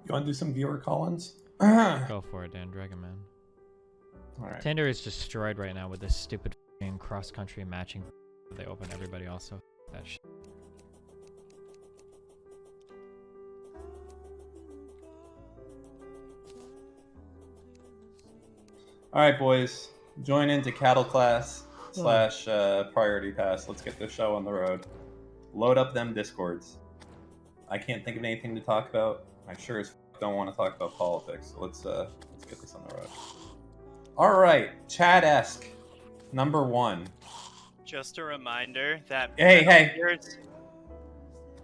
You want to do some viewer call-ins? Go for it, Dan. Dragon Man. All right. Tinder is destroyed right now with this stupid cross-country matching. They open everybody also. That shit. All right, boys. Join into cattle class / priority pass. Let's get this show on the road. Load up them discords. I can't think of anything to talk about. I sure as don't want to talk about politics. So let's get this on the road. All right, Chad-esque, number 1. Just a reminder that Hey.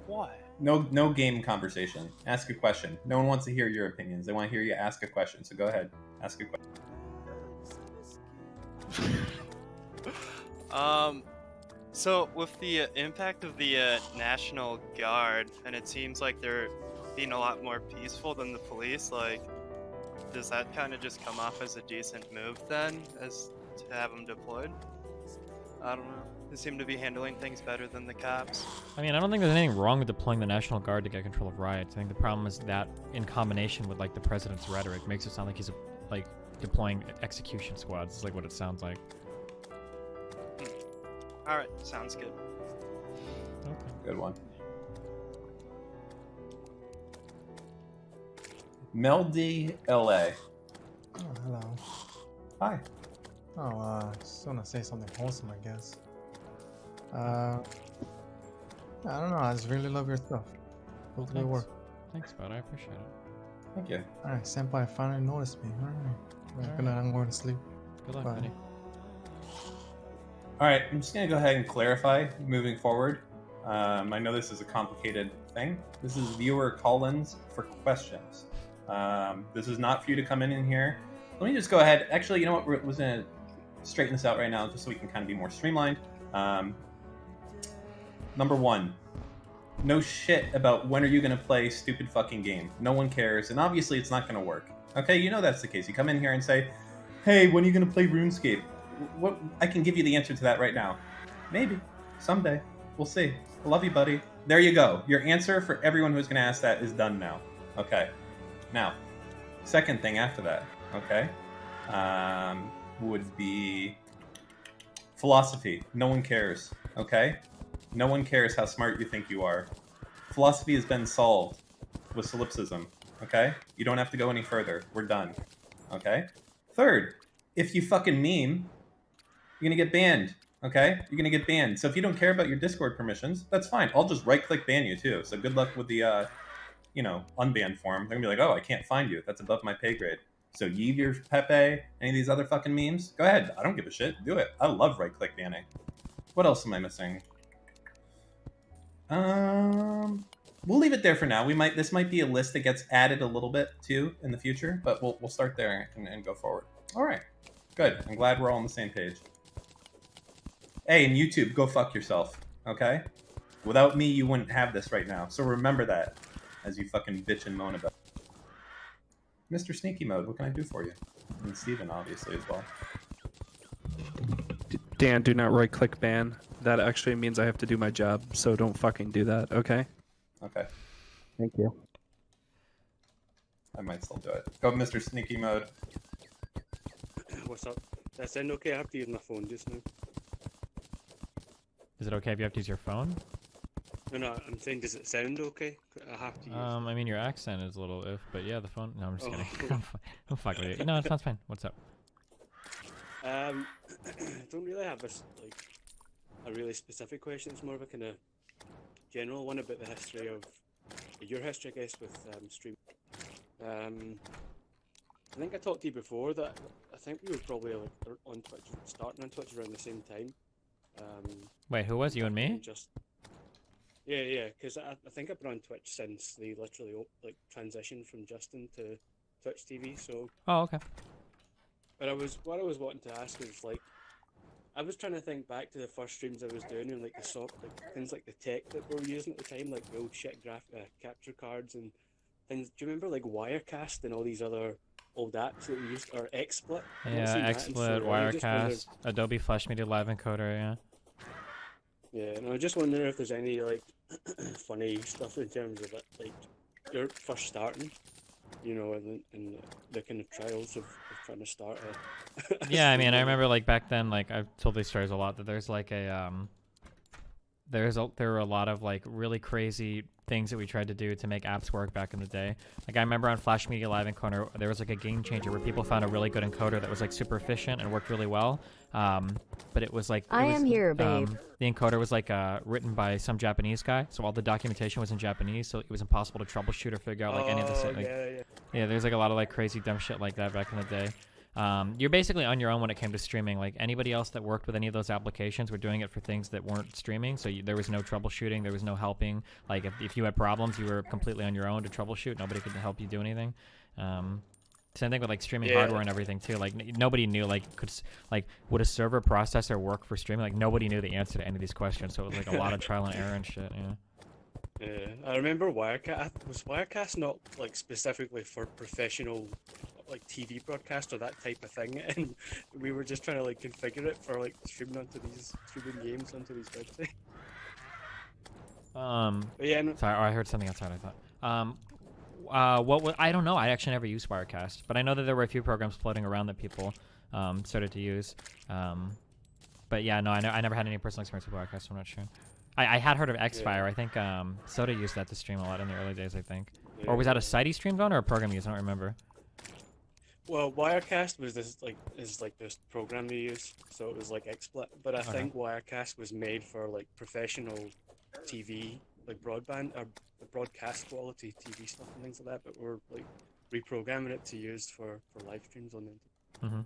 What? No game conversation. Ask a question. No one wants to hear your opinions. They want to hear you ask a question. So go ahead, ask a question. So with the impact of the National Guard, and it seems like they're being a lot more peaceful than the police, like, does that kind of just come off as a decent move then, as to have them deployed? I don't know. They seem to be handling things better than the cops. I mean, I don't think there's anything wrong with deploying the National Guard to get control of riots. I think the problem is that, in combination with like the president's rhetoric, makes it sound like he's like deploying execution squads. It's like what it sounds like. All right, sounds good. Okay. Good one. Meldy LA. Oh, hello. Hi. Oh, just wanna say something wholesome, I guess. I don't know, I just really love your stuff. Hopefully it works. Thanks, bud. I appreciate it. Thank you. Alright, Senpai finally noticed me. Alright. Good night, I'm going to sleep. Good luck, Bye. buddy. All right, I'm just going to go ahead and clarify moving forward. I know this is a complicated thing. This is viewer call-ins for questions. This is not for you to come in here. Let me just go ahead. Actually, you know what? We're going to straighten this out right now just so we can kind of be more streamlined. Number 1, no shit about when are you going to play stupid fucking game. No one cares, and obviously it's not going to work. Okay, you know that's the case. You come in here and say, hey, when are you going to play RuneScape? What? I can give you the answer to that right now. Maybe. Someday. We'll see. I love you, buddy. There you go. Your answer for everyone who's going to ask that is done now. Okay. Now, second thing after that, okay, would be philosophy. No one cares, okay? No one cares how smart you think you are. Philosophy has been solved with solipsism, okay? You don't have to go any further. We're done, okay? Third, if you fucking meme, you're gonna get banned, okay? You're gonna get banned. So if you don't care about your Discord permissions, that's fine. I'll just right-click ban you too. So good luck with the, unban form. They're gonna be like, oh, I can't find you. That's above my pay grade. So Yeev your Pepe, any of these other fucking memes, go ahead. I don't give a shit. Do it. I love right-click banning. What else am I missing? We'll leave it there for now. This might be a list that gets added a little bit too in the future, but we'll start there and go forward. All right, good. I'm glad we're all on the same page. Hey, and YouTube, go fuck yourself, okay? Without me, you wouldn't have this right now. So remember that as you fucking bitch and moan about it. Mr. Sneaky Mode, what can I do for you? And Steven, obviously, as well. Dan, do not right-click ban. That actually means I have to do my job, so don't fucking do that, okay? Okay. Thank you. I might still do it. Go, Mr. Sneaky Mode. What's up? Does that sound okay? I have to use my phone just now. Is it okay if you have to use your phone? No, I'm saying, does it sound okay? I have to use I mean, your accent is a little if, but yeah, the phone. No, I'm just Oh. kidding. I'm fucking with you. No, it sounds fine. What's up? I don't really have a really specific question. It's more of a kind of general one about the history of your history, I guess, with stream. I think I talked to you before that I think we were probably on Twitch, starting on Twitch around the same time. Wait, who was you and me? Yeah, because I think I've been on Twitch since they literally transitioned from Justin to Twitch TV. So. Oh, okay. But what I was wanting to ask is I was trying to think back to the first streams I was doing and things like the tech that we were using at the time, like the old shit capture cards and things. Do you remember Wirecast and all these other old apps that we used, or XSplit? Yeah, XSplit, Wirecast, Adobe Flash Media Live Encoder, yeah. Yeah, and I was just wondering if there's any funny stuff in terms of your first starting you know, and the kind of trials of trying to start a. Yeah, I mean, I remember like back then, like I've told these stories a lot. That there's like a there were a lot of like really crazy things that we tried to do to make apps work back in the day. Like I remember on Flash Media Live Encoder, there was like a game changer where people found a really good encoder that was like super efficient and worked really well. But it was like I am here, babe. The encoder was like written by some Japanese guy, so all the documentation was in Japanese, so it was impossible to troubleshoot or figure out like any of the like, yeah, there's like a lot of like crazy dumb shit like that back in the day. You're basically on your own when it came to streaming. Like anybody else that worked with any of those applications were doing it for things that weren't streaming, so there was no troubleshooting, there was no helping. Like if you had problems, you were completely on your own to troubleshoot. Nobody could help you do anything. Same thing with like streaming hardware and everything too. Like nobody knew would a server processor work for streaming? Like nobody knew the answer to any of these questions, so it was like a lot of trial and error and shit. Yeah. Yeah, I remember Wirecast. Was Wirecast not like specifically for professional, like TV broadcast or that type of thing? And we were just trying to like configure it for like streaming games onto these websites. But yeah, no. Sorry, I heard something outside. I thought. I don't know. I actually never used Wirecast, but I know that there were a few programs floating around that people started to use. But yeah, no, I never had any personal experience with Wirecast, so I'm not sure. I had heard of Xfire. I think Soda used that to stream a lot in the early days, I think. Yeah. Or was that a site he streamed on or a program he used? I don't remember. Well, Wirecast was this program they use, so it was like XSplit. But I think Wirecast was made for like professional TV, like broadband or broadcast quality TV stuff and things like that. But we're like reprogramming it to use for live streams on it. Mm-hmm.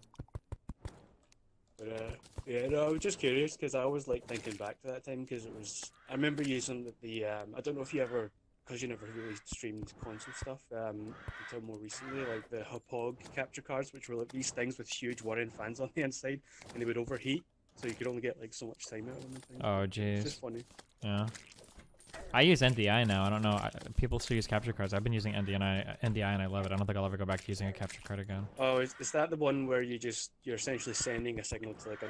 But yeah, no, I was just curious because I was like thinking back to that time because it was. I remember using the I don't know if you ever, because you never really streamed console stuff until more recently, like the Hookup capture cards, which were like these things with huge whirring fans on the inside, and they would overheat, so you could only get like so much time out of them. Oh jeez. It's just funny. Yeah. I use NDI now. I don't know. People still use capture cards. I've been using NDI and I love it. I don't think I'll ever go back to using a capture card again. Oh, is that the one where you're essentially sending a signal to like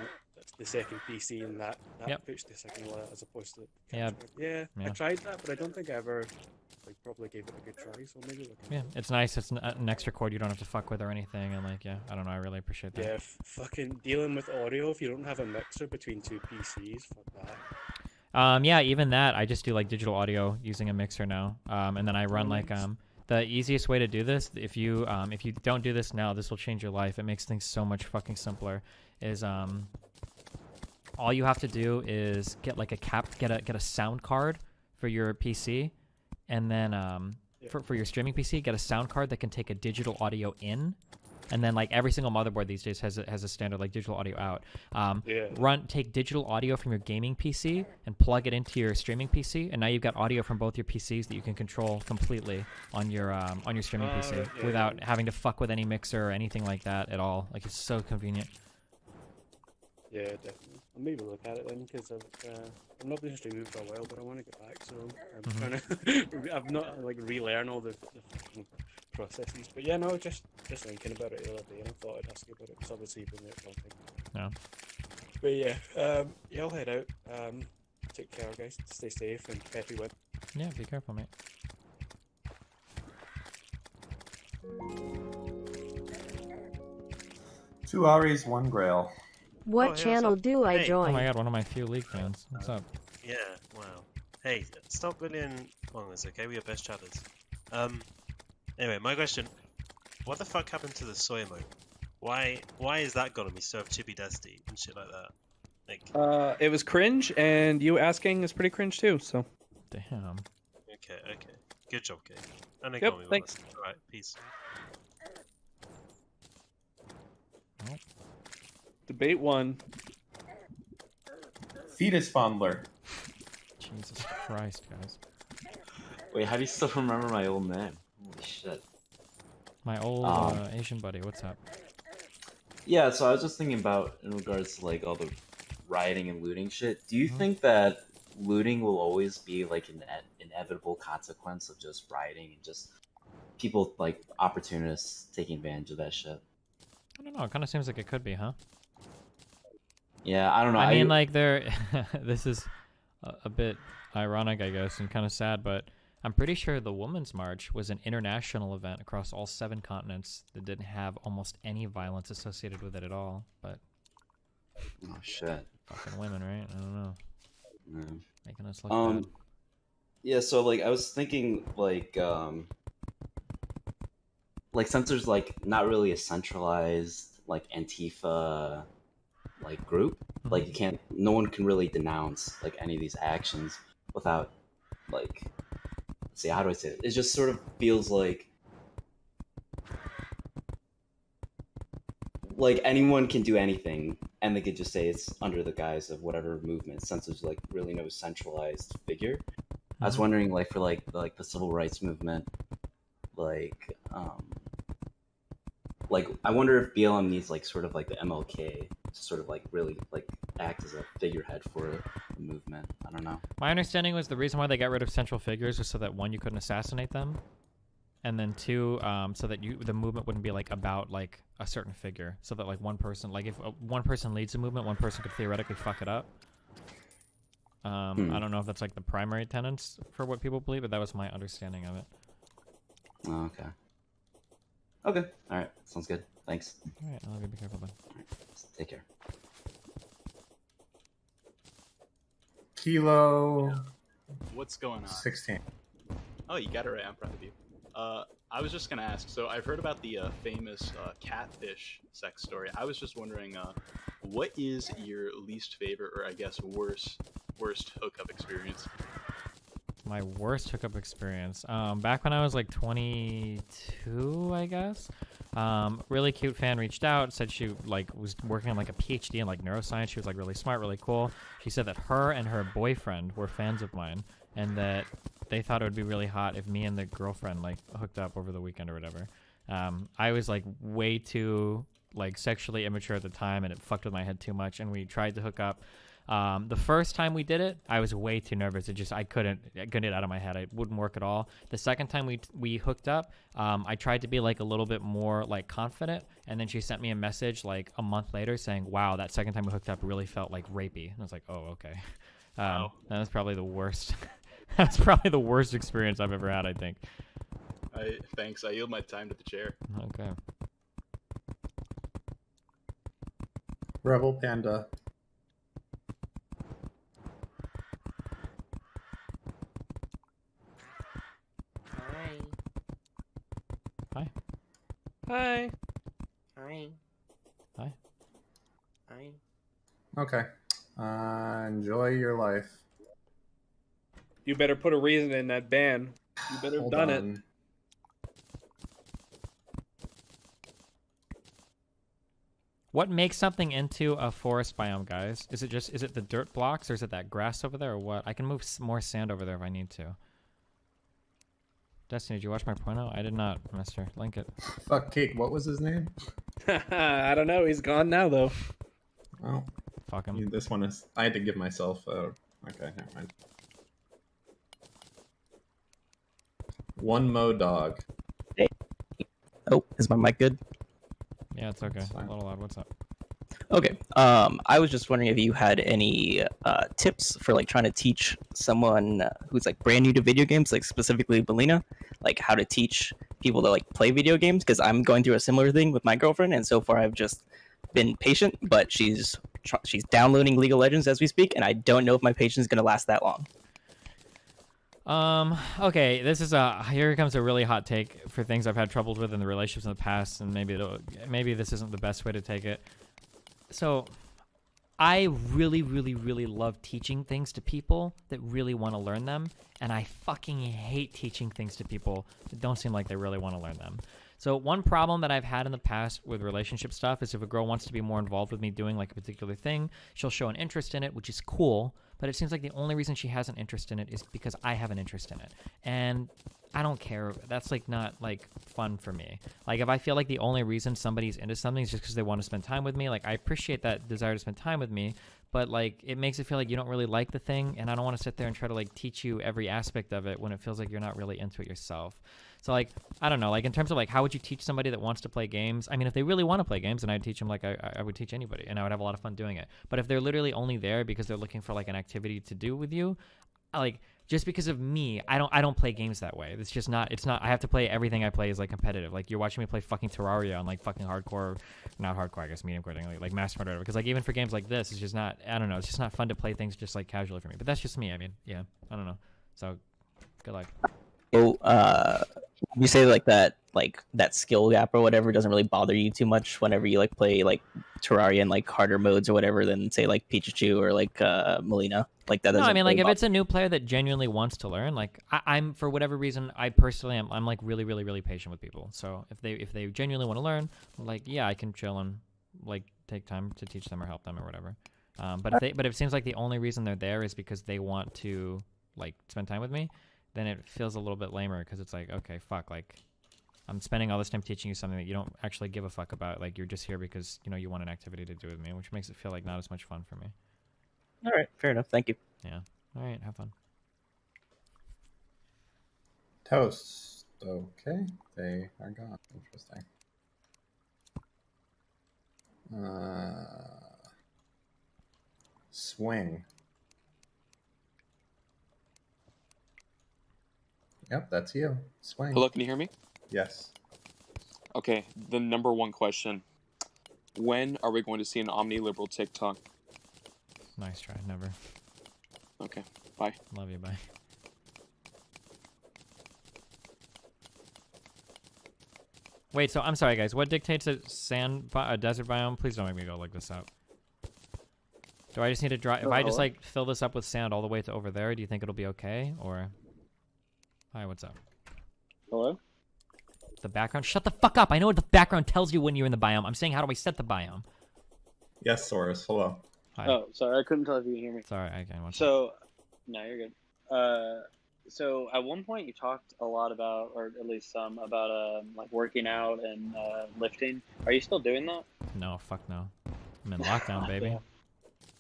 the second PC and that puts the signal out as opposed to yeah. I tried that, but I don't think I ever like probably gave it a good try. So maybe like it's nice. It's an extra cord you don't have to fuck with or anything, and like I don't know. I really appreciate that. Yeah, fucking dealing with audio if you don't have a mixer between two PCs, fuck that. Yeah, even that, I just do like digital audio using a mixer now. And then I run like the easiest way to do this, if you don't do this now, this will change your life. It makes things so much fucking simpler. Is all you have to do is get like get a sound card for your PC, and then for your streaming PC, get a sound card that can take a digital audio in. And then like every single motherboard these days has a standard like digital audio out. Take digital audio from your gaming PC and plug it into your streaming PC, and now you've got audio from both your PCs that you can control completely on your streaming PC without having to fuck with any mixer or anything like that at all. Like it's so convenient. Yeah, definitely. I'll maybe look at it then because I've not been streaming for a while, but I want to get back. So I'm trying to. I've not like relearn all the processes. But yeah, no, just thinking about it the other day, and I thought I'd ask you about it because obviously you've been there talking. Yeah. But yeah, I'll head out. Take care, guys. Stay safe and happy win. Yeah, be careful, mate. Two Aries, one Grail. What channel do I join? Oh my god, one of my few League fans. What's up? Yeah, wow. Hey, stop bullying Wonglers, okay? We are best chatters. Anyway, my question. What the fuck happened to the SOY Emote? Why is that gonna be so chippy dusty and shit like that? Like it was cringe, and you asking is pretty cringe too, so. Damn. Okay. Good job, Kate. And Yep, thanks. Alright, peace. Well. Debate 1. Fetus Fondler. Jesus Christ, guys. Wait, how do you still remember my old name? Holy shit. My old Asian buddy, what's up? Yeah, so I was just thinking about, in regards to like all the rioting and looting shit, do you think that looting will always be like an inevitable consequence of just rioting and just people like opportunists taking advantage of that shit? I don't know, it kind of seems like it could be, huh? Yeah, I don't know. I mean, like, this is a bit ironic, I guess, and kind of sad, but I'm pretty sure the Women's March was an international event across all 7 continents that didn't have almost any violence associated with it at all. But Oh shit. fucking women, right? I don't know. Yeah. Making us look bad. Yeah, so like I was thinking like since there's like not really a centralized like Antifa like group, like you can't, no one can really denounce like any of these actions without like, let's see, how do I say it? It just sort of feels like anyone can do anything and they could just say it's under the guise of whatever movement, since there's like really no centralized figure. I was wondering like for like the civil rights movement, like I wonder if BLM needs like sort of like the MLK to sort of like really like act as a figurehead for the movement. I don't know. My understanding was the reason why they got rid of central figures was so that 1, you couldn't assassinate them, and then 2, so that the movement wouldn't be like about like a certain figure, so that like one person, like if one person leads the movement, one person could theoretically fuck it up. I don't know if that's like the primary tenets for what people believe, but that was my understanding of it. Oh, okay. Okay. All right. Sounds good. Thanks. All right. I love you. Be careful, bud. All right. Take care. Kilo What's going on? 16. Oh, you got it right. I'm proud of you. I was just gonna ask. So I've heard about the famous catfish sex story. I was just wondering, what is your least favorite, or I guess worst hookup experience? My worst hookup experience. Back when I was like 22, I guess. Really cute fan reached out, said she like was working on like a PhD in like neuroscience. She was like really smart, really cool. She said that her and her boyfriend were fans of mine, and that they thought it would be really hot if me and the girlfriend like hooked up over the weekend or whatever. I was like way too like sexually immature at the time, and it fucked with my head too much, and we tried to hook up. The first time we did it, I was way too nervous. I couldn't get it out of my head. It wouldn't work at all. The second time we hooked up, I tried to be like a little bit more like confident, and then she sent me a message like a month later saying, "Wow, that second time we hooked up really felt like rapey." And I was like, "Oh, okay." That was probably the worst. That's probably the worst experience I've ever had, I think. Thanks. I yield my time to the chair. Okay. Rebel Panda. Hi. Hi. Hi. Hi. Hi. Okay. Enjoy your life. You better put a reason in that ban. You better have done it. What makes something into a forest biome, guys? Is it the dirt blocks, or is it that grass over there, or what? I can move more sand over there if I need to. Destiny, did you watch my porno? I did not, mister. Link it. Fuck Cake, what was his name? I don't know. He's gone now, though. Oh. Fuck him. This one is... I had to give myself... okay, never mind. One Mo Dog. Hey. Oh, is my mic good? Yeah, it's okay. A little loud. What's up? Okay. I was just wondering if you had any tips for like trying to teach someone who's like brand new to video games, like specifically Melina, like how to teach people to like play video games, because I'm going through a similar thing with my girlfriend, and so far I've just been patient, but she's downloading League of Legends as we speak, and I don't know if my patience is going to last that long. Okay, here comes a really hot take for things I've had troubles with in the relationships in the past, and maybe this isn't the best way to take it. So, I really, really, really love teaching things to people that really want to learn them, and I fucking hate teaching things to people that don't seem like they really want to learn them. So one problem that I've had in the past with relationship stuff is if a girl wants to be more involved with me doing like a particular thing, she'll show an interest in it, which is cool, but it seems like the only reason she has an interest in it is because I have an interest in it. And I don't care. That's like not like fun for me. Like if I feel like the only reason somebody's into something is just because they want to spend time with me, like I appreciate that desire to spend time with me, but like it makes it feel like you don't really like the thing, and I don't want to sit there and try to like teach you every aspect of it when it feels like you're not really into it yourself. So like, I don't know, like in terms of like how would you teach somebody that wants to play games? I mean, if they really want to play games, then I'd teach them like I would teach anybody, and I would have a lot of fun doing it. But if they're literally only there because they're looking for like an activity to do with you, like just because of me, I don't play games that way. It's just not. It's not. I have to play everything I play is like competitive. Like you're watching me play fucking Terraria on like fucking hardcore, not hardcore. I guess medium core, like Master Mode or whatever. Because like even for games like this, it's just not. I don't know. It's just not fun to play things just like casually for me. But that's just me. I mean, yeah. I don't know. So, good luck. So, you say like that skill gap or whatever doesn't really bother you too much whenever you like play like Terraria in like harder modes or whatever than say like Pikachu or like Melina. Like that doesn't. No, I mean like really if it's a new player that genuinely wants to learn, like I'm for whatever reason, I personally am. I'm like really patient with people. So if they genuinely want to learn, like yeah, I can chill and like take time to teach them or help them or whatever. But if it seems like the only reason they're there is because they want to like spend time with me, then it feels a little bit lamer because it's like, okay, fuck, like I'm spending all this time teaching you something that you don't actually give a fuck about. Like you're just here because you know you want an activity to do with me, which makes it feel like not as much fun for me. All right, fair enough. Thank you. Yeah. All right, have fun. Toast. Okay, they are gone. Interesting. Swing. Yep, that's you. Swing. Hello, can you hear me? Yes. Okay, the number one question. When are we going to see an Omniliberal TikTok? Nice try. Never. Okay, bye. Love you, bye. Wait, so I'm sorry, guys. What dictates a desert biome? Please don't make me go look this up. Do I just need to drive? If I just like fill this up with sand all the way to over there, do you think it'll be okay? Or hi, what's up? Hello? The background? Shut the fuck up! I know what the background tells you when you're in the biome. I'm saying, how do I set the biome? Yes, Soros. Hello. Hi. Oh, sorry, I couldn't tell if you could hear me. Sorry, I can't. So, no, you're good. So at one point you talked a lot about, or at least some, about like working out and lifting. Are you still doing that? No, fuck no. I'm in lockdown, baby. Yeah.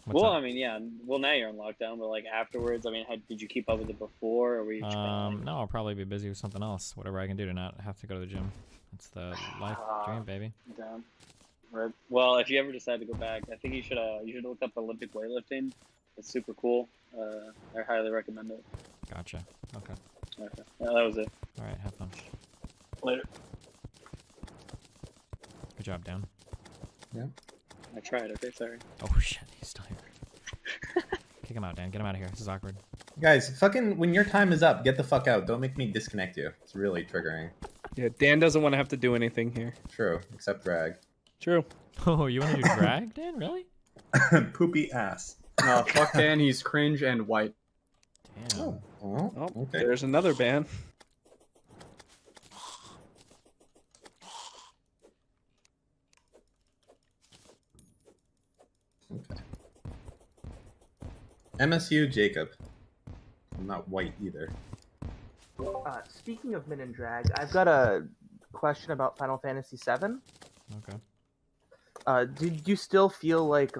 What's well, up? I mean, yeah. Well, now you're in lockdown, but like afterwards, I mean, did you keep up with it before, or were you? No, I'll probably be busy with something else. Whatever I can do to not have to go to the gym. That's the life dream, baby. Damn. Right. Well, if you ever decide to go back, I think you should look up Olympic weightlifting. It's super cool. I highly recommend it. Gotcha. Okay. Okay. Yeah, that was it. All right. Have fun. Later. Good job, Dan. Yeah. I tried. Okay, sorry. Oh shit, he's still here. Kick him out, Dan. Get him out of here. This is awkward. Guys, fucking when your time is up, get the fuck out. Don't make me disconnect you. It's really triggering. Yeah, Dan doesn't want to have to do anything here. True, except drag. True. Oh, you want to do drag, Dan? Really? Poopy ass. No, fuck Dan. He's cringe and white. Damn. Oh, well, okay. There's another ban. Okay. MSU Jacob. I'm not white either. Speaking of min and drag, I've got a question about Final Fantasy VII. Okay. Did you still feel like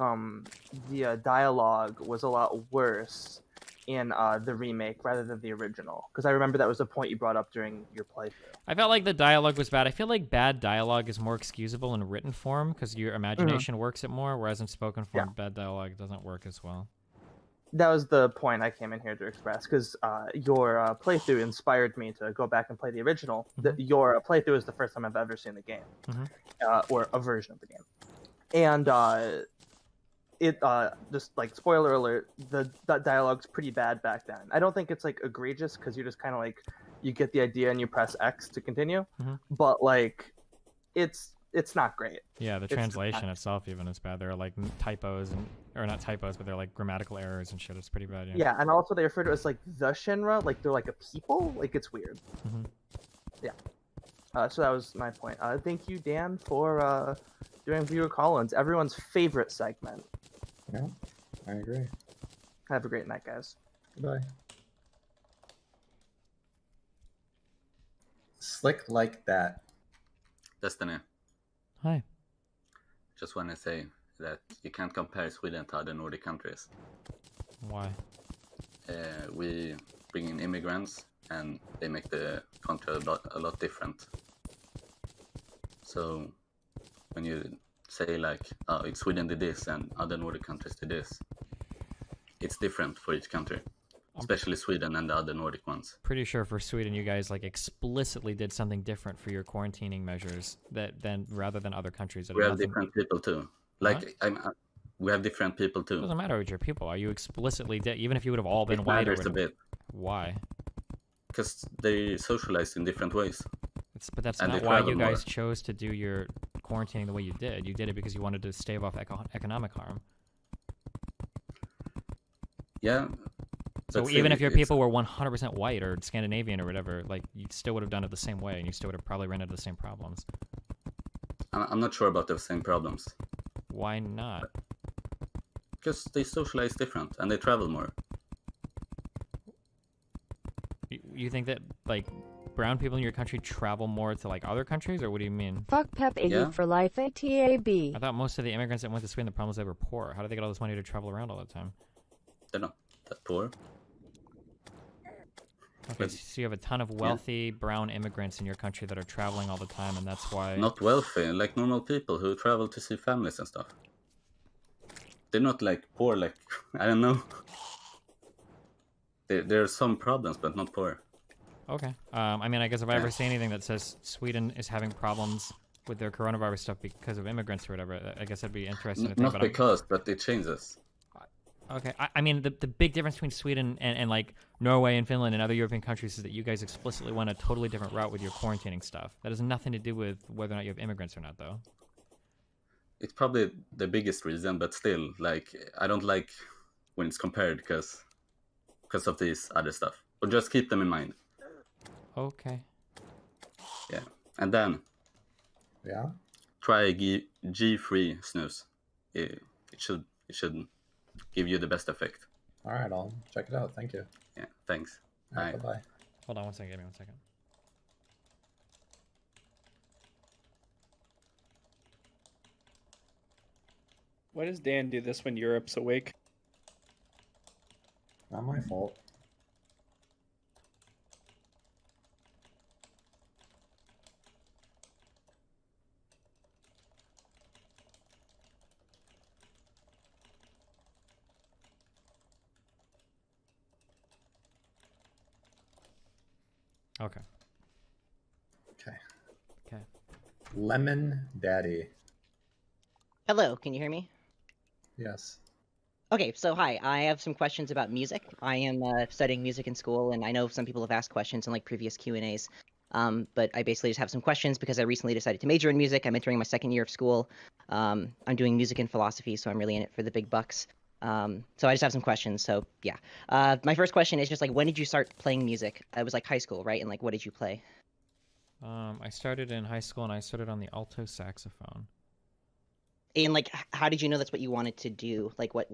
the dialogue was a lot worse in the remake rather than the original? Because I remember that was a point you brought up during your playthrough. I felt like the dialogue was bad. I feel like bad dialogue is more excusable in written form because your imagination works it more, whereas in spoken form, bad dialogue doesn't work as well. That was the point I came in here to express, because your playthrough inspired me to go back and play the original. Your playthrough is the first time I've ever seen the game, or a version of the game. And it just like spoiler alert, the dialogue's pretty bad back then. I don't think it's like egregious because you're just kind of like you get the idea and you press X to continue, but like it's not great. Yeah, the translation itself even is bad. There are like typos or not typos, but they're like grammatical errors and shit. It's pretty bad. Yeah, and also they refer to it as like the Shinra, like they're like a people. Like it's weird. Yeah. So that was my point. Thank you, Dan, for doing viewer call-ins. Everyone's favorite segment. Yeah, I agree. Have a great night, guys. Goodbye. Slick like that. Destiny. Hi. Just want to say that you can't compare Sweden to other Nordic countries. Why? We bring in immigrants and they make the country a lot different. So when you say like, oh, Sweden did this and other Nordic countries did this, it's different for each country. especially Sweden and the other Nordic ones. Pretty sure for Sweden, you guys like explicitly did something different for your quarantining measures rather than other countries. That We had have nothing- different people too. What? We have different people It too. doesn't matter with your people. Are you explicitly even if you would have all been It white or matters a whatever? bit Why? because they socialize in different ways. But that's And not they why travel you guys more. chose to do your quarantining the way you did. You did it because you wanted to stave off economic harm. Yeah. So but even still, if your it's- people were 100% white or Scandinavian or whatever, like you still would have done it the same way, and you still would have probably ran into the same problems. I'm not sure about the same problems Why not? because they socialize different and they travel more. You think that like brown people in your country travel more to like other countries, or what do you mean? Fuck Pep Iggy for life ATAB. I thought most of the immigrants that went to Sweden, the problem was they were poor. How did they get all this money to travel around all the time? They're not that poor. Okay, so you have a ton of wealthy brown immigrants in your country that are traveling all the time, and that's why. Not wealthy, like normal people who travel to see families and stuff. They're not like poor, like I don't know. There are some problems, but not poor. Okay. I mean, I guess if I ever see anything that says Sweden is having problems with their coronavirus stuff because of immigrants or whatever, I guess I'd be interested to think Not about. because, but it changes. Okay. I mean, the big difference between Sweden and like Norway and Finland and other European countries is that you guys explicitly went a totally different route with your quarantining stuff. That has nothing to do with whether or not you have immigrants or not, though. It's probably the biggest reason, but still, like I don't like when it's compared because of this other stuff. But just keep them in mind. Okay. Yeah, and then Yeah. try G free snooze. It should give you the best effect. All right, I'll check it out. Thank you. Yeah, thanks. All right, Bye. bye-bye. Hold on one second. Give me 1 second. Why does Dan do this when Europe's awake? Not my fault. Okay. Okay. Okay. Lemon Daddy. Hello, can you hear me? Yes. Okay, so hi, I have some questions about music. I am studying music in school, and I know some people have asked questions in like previous Q&As, but I basically just have some questions because I recently decided to major in music. I'm entering my second year of school. I'm doing music and philosophy, so I'm really in it for the big bucks. So I just have some questions, so yeah. My first question is just like, when did you start playing music? It was like high school, right? And like, what did you play? I started in high school, and I started on the alto saxophone. And like, how did you know that's what you wanted to do? Like, what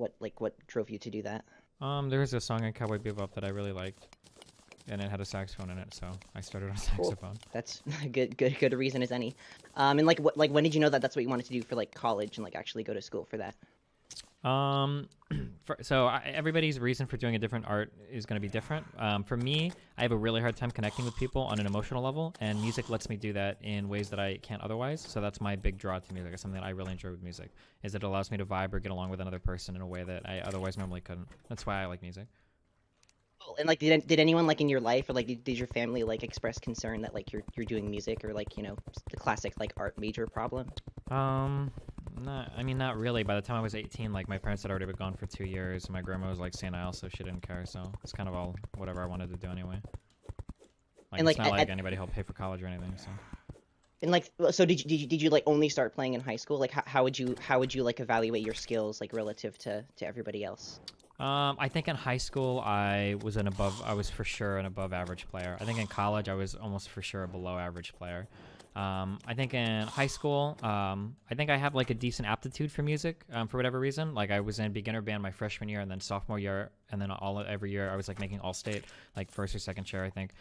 drove you to do that? There was a song in Cowboy Bebop that I really liked, and it had a saxophone in it, so I started on Cool. saxophone. That's good reason as any. And like, when did you know that that's what you wanted to do for like college and like actually go to school for that? Everybody's reason for doing a different art is going to be different. For me, I have a really hard time connecting with people on an emotional level, and music lets me do that in ways that I can't otherwise. So that's my big draw to music. It's something that I really enjoy with music, is that it allows me to vibe or get along with another person in a way that I otherwise normally couldn't. That's why I like music. Cool. And like, did anyone like in your life or like did your family like express concern that like you're doing music or like, you know, the classic like art major problem? Not really. By the time I was 18, like my parents had already been gone for 2 years, and my grandma was like senile, so she didn't care. So it's kind of all whatever I wanted to do anyway. Like, And, it's like, not like anybody helped pay for college or anything. So. And like, so did you like only start playing in high school? Like, how would you like evaluate your skills like relative to everybody else? I think in high school I was for sure an above average player. I think in college I was almost for sure a below average player. I think in high school, I think I have like a decent aptitude for music, for whatever reason. Like I was in beginner band my freshman year, and then sophomore year, and then every year I was like making all state, like first or second chair, I think.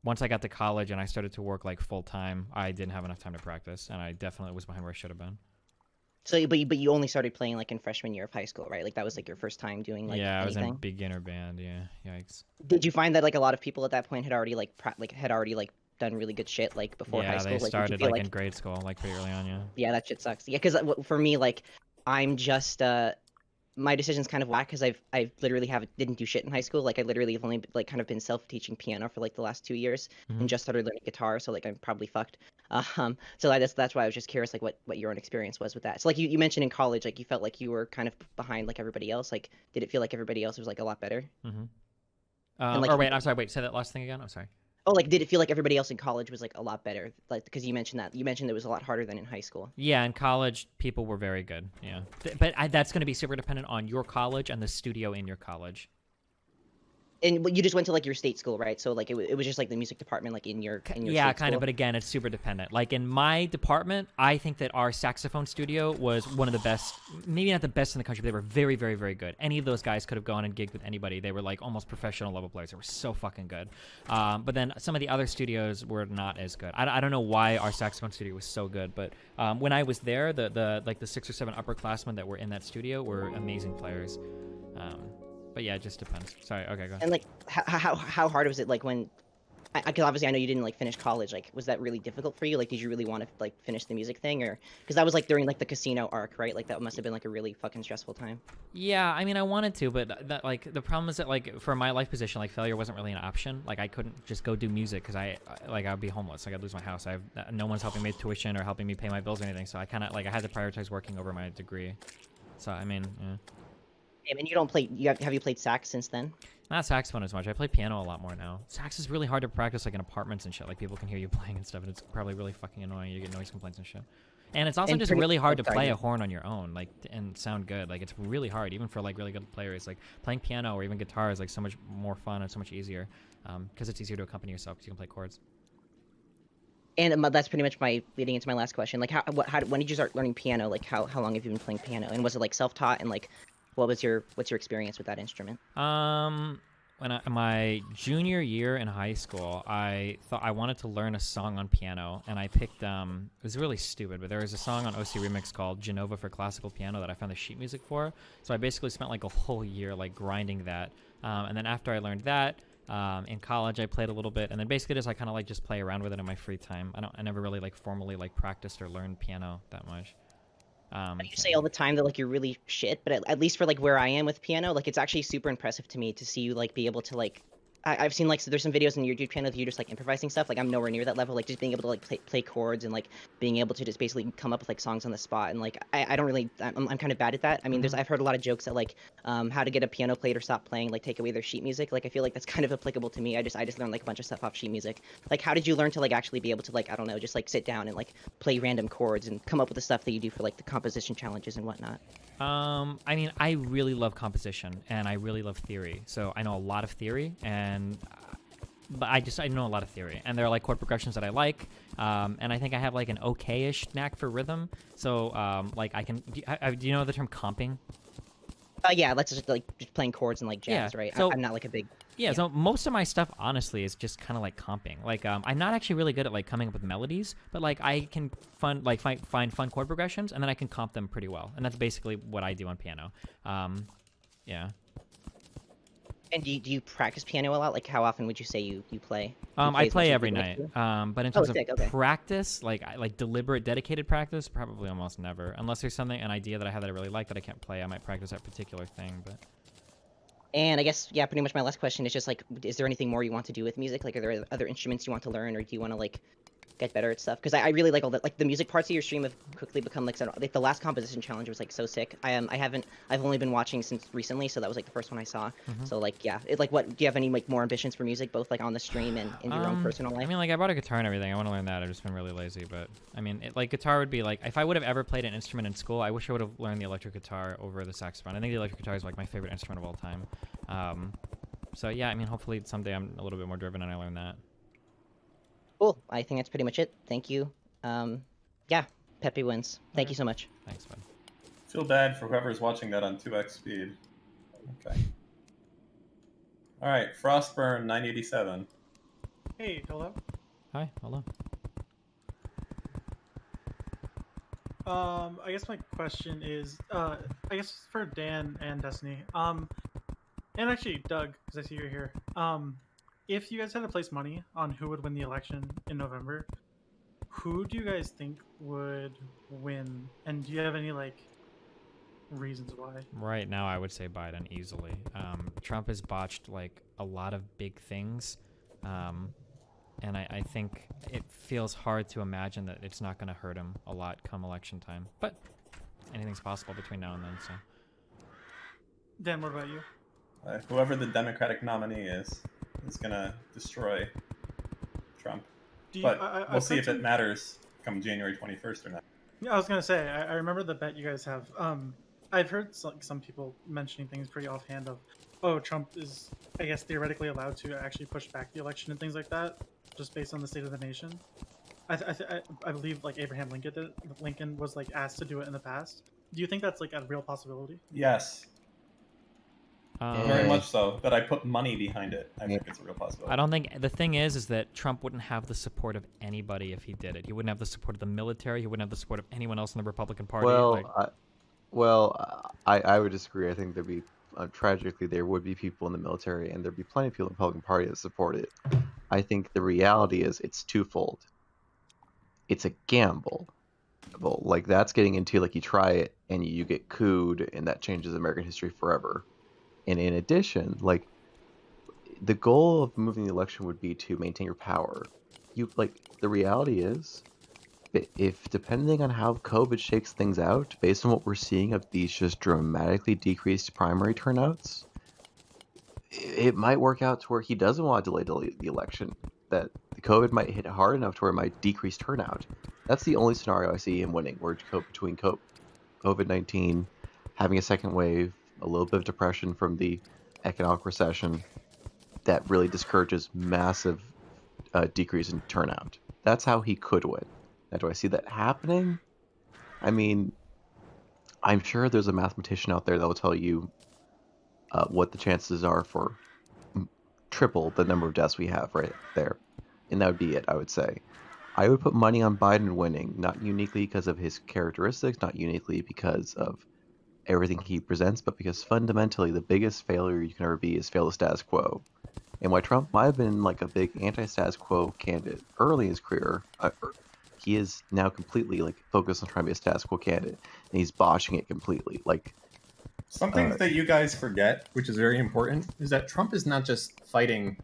Once I got to college and I started to work like full time, I didn't have enough time to practice, and I definitely was behind where I should have been. So, but you only started playing like in freshman year of high school, right? Like that was like your first time doing like I was anything? in beginner band. Yeah, yikes. Did you find that like a lot of people at that point had already done really good shit like before high school? Yeah, they Like, did you started feel like in grade school, like pretty early on. Yeah. Yeah, that shit sucks. Yeah, because for me, like, I'm just my decision's kind of whack because I literally didn't do shit in high school. Like I literally have only like kind of been self-teaching piano for like the last 2 years and just started learning guitar. So like I'm probably fucked. So that's why I was just curious like what your own experience was with that. So like you mentioned in college like you felt like you were kind of behind like everybody else. Like did it feel like everybody else was like a lot better? And, like, or wait, I'm sorry. Wait, say that last thing again. I'm sorry. Oh, like did it feel like everybody else in college was like a lot better? Like because you mentioned it was a lot harder than in high school. Yeah, in college, people were very good. Yeah, but that's going to be super dependent on your college and the studio in your college. And you just went to like your state school, right? So like it was just like the music department like in your yeah, state kind school? of. But again, it's super dependent. Like in my department, I think that our saxophone studio was one of the best, maybe not the best in the country, but they were very, very, very good. Any of those guys could have gone and gigged with anybody. They were like almost professional level players. They were so fucking good. But then some of the other studios were not as good. I don't know why our saxophone studio was so good, but when I was there, the 6 or 7 upperclassmen that were in that studio were amazing players. But yeah, it just depends. Sorry. Okay, go ahead. And like, how hard was it? Like when, because obviously I know you didn't like finish college. Like, was that really difficult for you? Like, did you really want to like finish the music thing, or because that was like during like the casino arc, right? Like that must have been like a really fucking stressful time. Yeah, I mean, I wanted to, but that like the problem is that like for my life position, like failure wasn't really an option. Like I couldn't just go do music because I'd be homeless. Like I'd lose my house. No one's helping me with tuition or helping me pay my bills or anything. So I kind of like I had to prioritize working over my degree. So I mean, yeah. And you don't play. Have you played sax since then? Not saxophone as much. I play piano a lot more now. Sax is really hard to practice like in apartments and shit. Like people can hear you playing and stuff, and it's probably really fucking annoying. You get noise complaints and shit. And it's also just really hard to play a horn on your own, like and sound good. Like it's really hard, even for like really good players. Like playing piano or even guitar is like so much more fun and so much easier, because it's easier to accompany yourself because you can play chords. And that's pretty much leading into my last question. Like, when did you start learning piano? Like, how long have you been playing piano? And was it like self-taught? And like, what's your experience with that instrument? My junior year in high school, I thought I wanted to learn a song on piano, and I picked it was really stupid, but there was a song on OC Remix called Genova for Classical Piano that I found the sheet music for. So I basically spent like a whole year like grinding that, and then after I learned that, in college I played a little bit, and then basically just I kind of like just play around with it in my free time. I never really like formally like practiced or learned piano that much. You say all the time that like you're really shit, but at least for like where I am with piano, like it's actually super impressive to me to see you like be able to like I've seen like there's some videos on your YouTube channel of you just like improvising stuff. Like I'm nowhere near that level. Like just being able to like play chords and like being able to just basically come up with like songs on the spot. And like I don't really I'm kind of bad at that. I mean, I've heard a lot of jokes that like how to get a piano played or stop playing, like take away their sheet music. Like I feel like that's kind of applicable to me. I just learned like a bunch of stuff off sheet music. Like how did you learn to like actually be able to like I don't know just like sit down and like play random chords and come up with the stuff that you do for like the composition challenges and whatnot? I mean, I really love composition and I really love theory. So I know a lot of theory but I know a lot of theory, and there are like chord progressions that I like, and I think I have like an okay-ish knack for rhythm. So like I can. Do you know the term comping? Yeah, let's just like just playing chords and like jazz, Yeah, right? so- I'm not like a big. Yeah, so most of my stuff, honestly, is just kind of like comping. Like, I'm not actually really good at like coming up with melodies, but like I can find fun chord progressions, and then I can comp them pretty well, and that's basically what I do on piano. Yeah. And do you practice piano a lot? Like, how often would you say you play? I play every night. But in terms of sick, okay. practice, like deliberate, dedicated practice, probably almost never. Unless there's an idea that I have that I really like that I can't play, I might practice that particular thing. But. And I guess, yeah, pretty much my last question is just like, is there anything more you want to do with music? Like, are there other instruments you want to learn, or do you want to like get better at stuff? Because I really like all the like the music parts of your stream have quickly become like the last composition challenge was like so sick. I've only been watching since recently, so that was like the first one I saw. So like yeah, what do you have any like more ambitions for music, both like on the stream and in your own personal life? I mean, like I bought a guitar and everything. I want to learn that. I've just been really lazy, but I mean, like guitar would be like if I would have ever played an instrument in school, I wish I would have learned the electric guitar over the saxophone. I think the electric guitar is like my favorite instrument of all time. So yeah, I mean, hopefully someday I'm a little bit more driven and I learn that. Cool. I think that's pretty much it. Thank you. Yeah, Pepe wins. Thank you so much. Thanks, bud. Feel bad for whoever's watching that on 2x speed. Okay. All right, Frostburn 987. Hey, hello. Hi, hello. I guess my question is, I guess for Dan and Destiny, and actually Doug, because I see you're here. If you guys had to place money on who would win the election in November, who do you guys think would win? And do you have any like reasons why. Right now, I would say Biden easily. Trump has botched like a lot of big things, and I think it feels hard to imagine that it's not going to hurt him a lot come election time. But anything's possible between now and then. So, Dan, what about you? Whoever the Democratic nominee is gonna destroy Trump. But we'll see if it matters come January 21st or not. Yeah, I was gonna say. I remember the bet you guys have. I've heard some people mentioning things pretty offhand of, oh, Trump is, I guess, theoretically allowed to actually push back the election and things like that, just based on the state of the nation. I believe like Abraham Lincoln was like asked to do it in the past. Do you think that's like a real possibility? Yes. Very much so. That I put money behind it. I think it's a real possibility. I don't think the thing is that Trump wouldn't have the support of anybody if he did it. He wouldn't have the support of the military. He wouldn't have the support of anyone else in the Republican Party. I would disagree. I think there'd be tragically there would be people in the military and there'd be plenty of people in the Republican Party that support it. I think the reality is it's twofold. It's a gamble. Like that's getting into like you try it and you get cooed and that changes American history forever. And in addition, like the goal of moving the election would be to maintain your power. The reality is, if depending on how COVID shakes things out, based on what we're seeing of these just dramatically decreased primary turnouts, it might work out to where he doesn't want to delay the election. That the COVID might hit hard enough to where it might decrease turnout. That's the only scenario I see him winning, where between COVID-19, having a second wave, a little bit of depression from the economic recession, that really discourages massive decrease in turnout. That's how he could win. Now, do I see that happening? I mean, I'm sure there's a mathematician out there that will tell you what the chances are for triple the number of deaths we have right there. And that would be it, I would say. I would put money on Biden winning, not uniquely because of his characteristics, not uniquely because of everything he presents, but because fundamentally the biggest failure you can ever be is fail the status quo. And while Trump might have been like a big anti-status quo candidate early in his career, he is now completely like focused on trying to be a status quo candidate, and he's botching it completely. Like something that you guys forget, which is very important, is that Trump is not just fighting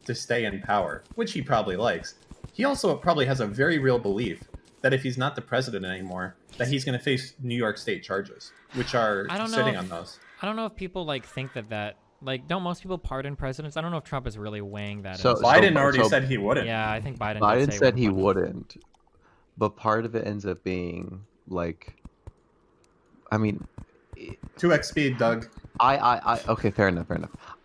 to stay in power, which he probably likes. He also probably has a very real belief that if he's not the president anymore, that he's going to face New York State charges, which are sitting on those. I don't know if people like think that like don't most people pardon presidents? I don't know if Trump is really weighing that. So Biden already said he wouldn't. Yeah, I think Biden. Biden said he wouldn't, but part of it ends up being like, I mean, 2x speed, Doug. Okay, fair enough.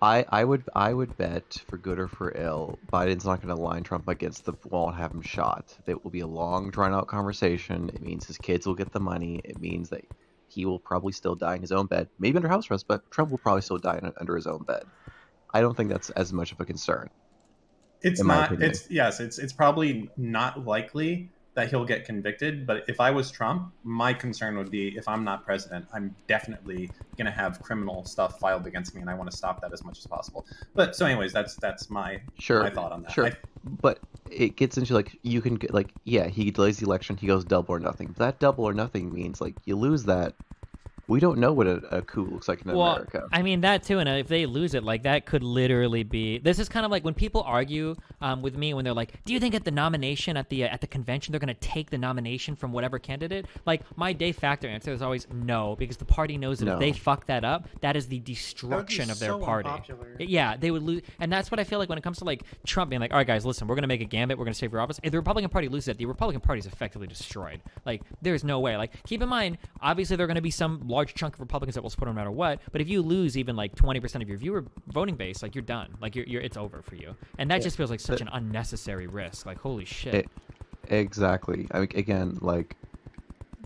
I would bet, for good or for ill, Biden's not going to line Trump against the wall and have him shot. It will be a long, drawn-out conversation. It means his kids will get the money. It means that he will probably still die in his own bed, maybe under house arrest, but Trump will probably still die under his own bed. I don't think that's as much of a concern. It's not. It's probably not likely that he'll get convicted. But if I was Trump, my concern would be if I'm not president, I'm definitely going to have criminal stuff filed against me, and I want to stop that as much as possible. But so, anyways, that's my thought on that. Sure, but it gets into like you can like he delays the election, he goes double or nothing. But that double or nothing means like you lose that. We don't know what a coup looks like in America. I mean, that too, and if they lose it, like, that could literally be... This is kind of like when people argue with me when they're like, do you think at the nomination, at the convention, they're going to take the nomination from whatever candidate? Like, my de facto answer is always no, because the party knows that if they fuck that up, that is the destruction of their party. Unpopular. Yeah, they would lose. And that's what I feel like when it comes to, like, Trump being like, all right, guys, listen, we're going to make a gambit, we're going to save your office. If the Republican Party loses it, the Republican Party is effectively destroyed. Like, there's no way. Like, keep in mind, obviously there are going to be some large chunk of Republicans that will support him no matter what, but if you lose even like 20% of your viewer voting base, like, you're done. Like, you're it's over for you. And that just feels like such an unnecessary risk. Like, holy shit. Exactly. I mean, again, like,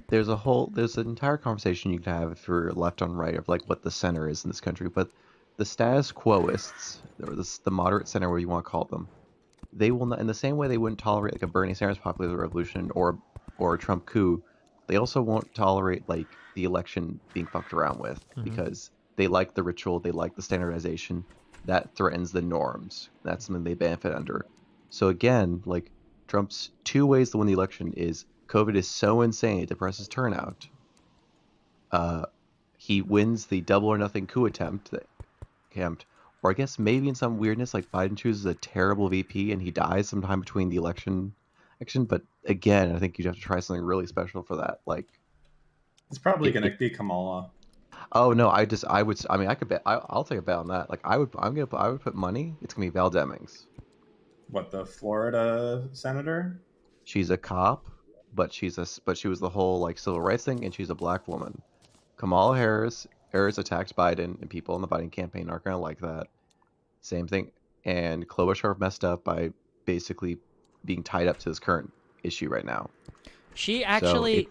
there's an entire conversation you can have if you're left on right of like what the center is in this country, but the status quoists, or the moderate center, where you want to call them, they will not, in the same way they wouldn't tolerate like a Bernie Sanders popular revolution or a Trump coup, they also won't tolerate like the election being fucked around with, because they like the ritual, they like the standardization that threatens the norms. That's something they benefit under. So again, like, Trump's two ways to win the election is COVID is so insane it depresses turnout. he wins the double or nothing coup attempt, or I guess maybe in some weirdness, like Biden chooses a terrible VP and he dies sometime between the election. But again, I think you'd have to try something really special for that. Like, it's probably going to be Kamala. Oh no, I mean, I could bet. I'll take a bet on that. Like, I would put money. It's gonna be Val Demings. What, the Florida senator? She's a cop, but she was the whole like civil rights thing, and she's a black woman. Kamala Harris attacked Biden, and people in the Biden campaign aren't gonna like that. Same thing, and Klobuchar messed up by basically being tied up to this current issue right now. She actually,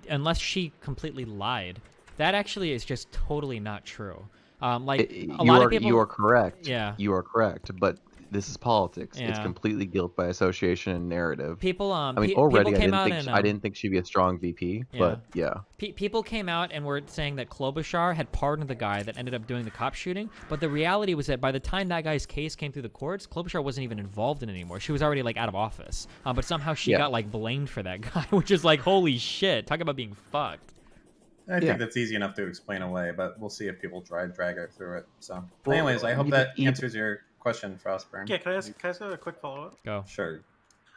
unless she completely lied, that actually is just totally not true. Like a lot of people, you are correct. Yeah, you are correct. But this is politics. Yeah. It's completely guilt by association and narrative. People, I mean, already I didn't think she'd be a strong VP, but yeah. People came out and were saying that Klobuchar had pardoned the guy that ended up doing the cop shooting, but the reality was that by the time that guy's case came through the courts, Klobuchar wasn't even involved in it anymore. She was already like out of office, but somehow she got like blamed for that guy, which is like, holy shit! Talk about being fucked. I think that's easy enough to explain away, but we'll see if people try to drag her through it. So, anyways, I hope that answers your question, Frostburn. Yeah, can I ask a quick follow-up? Go. Sure.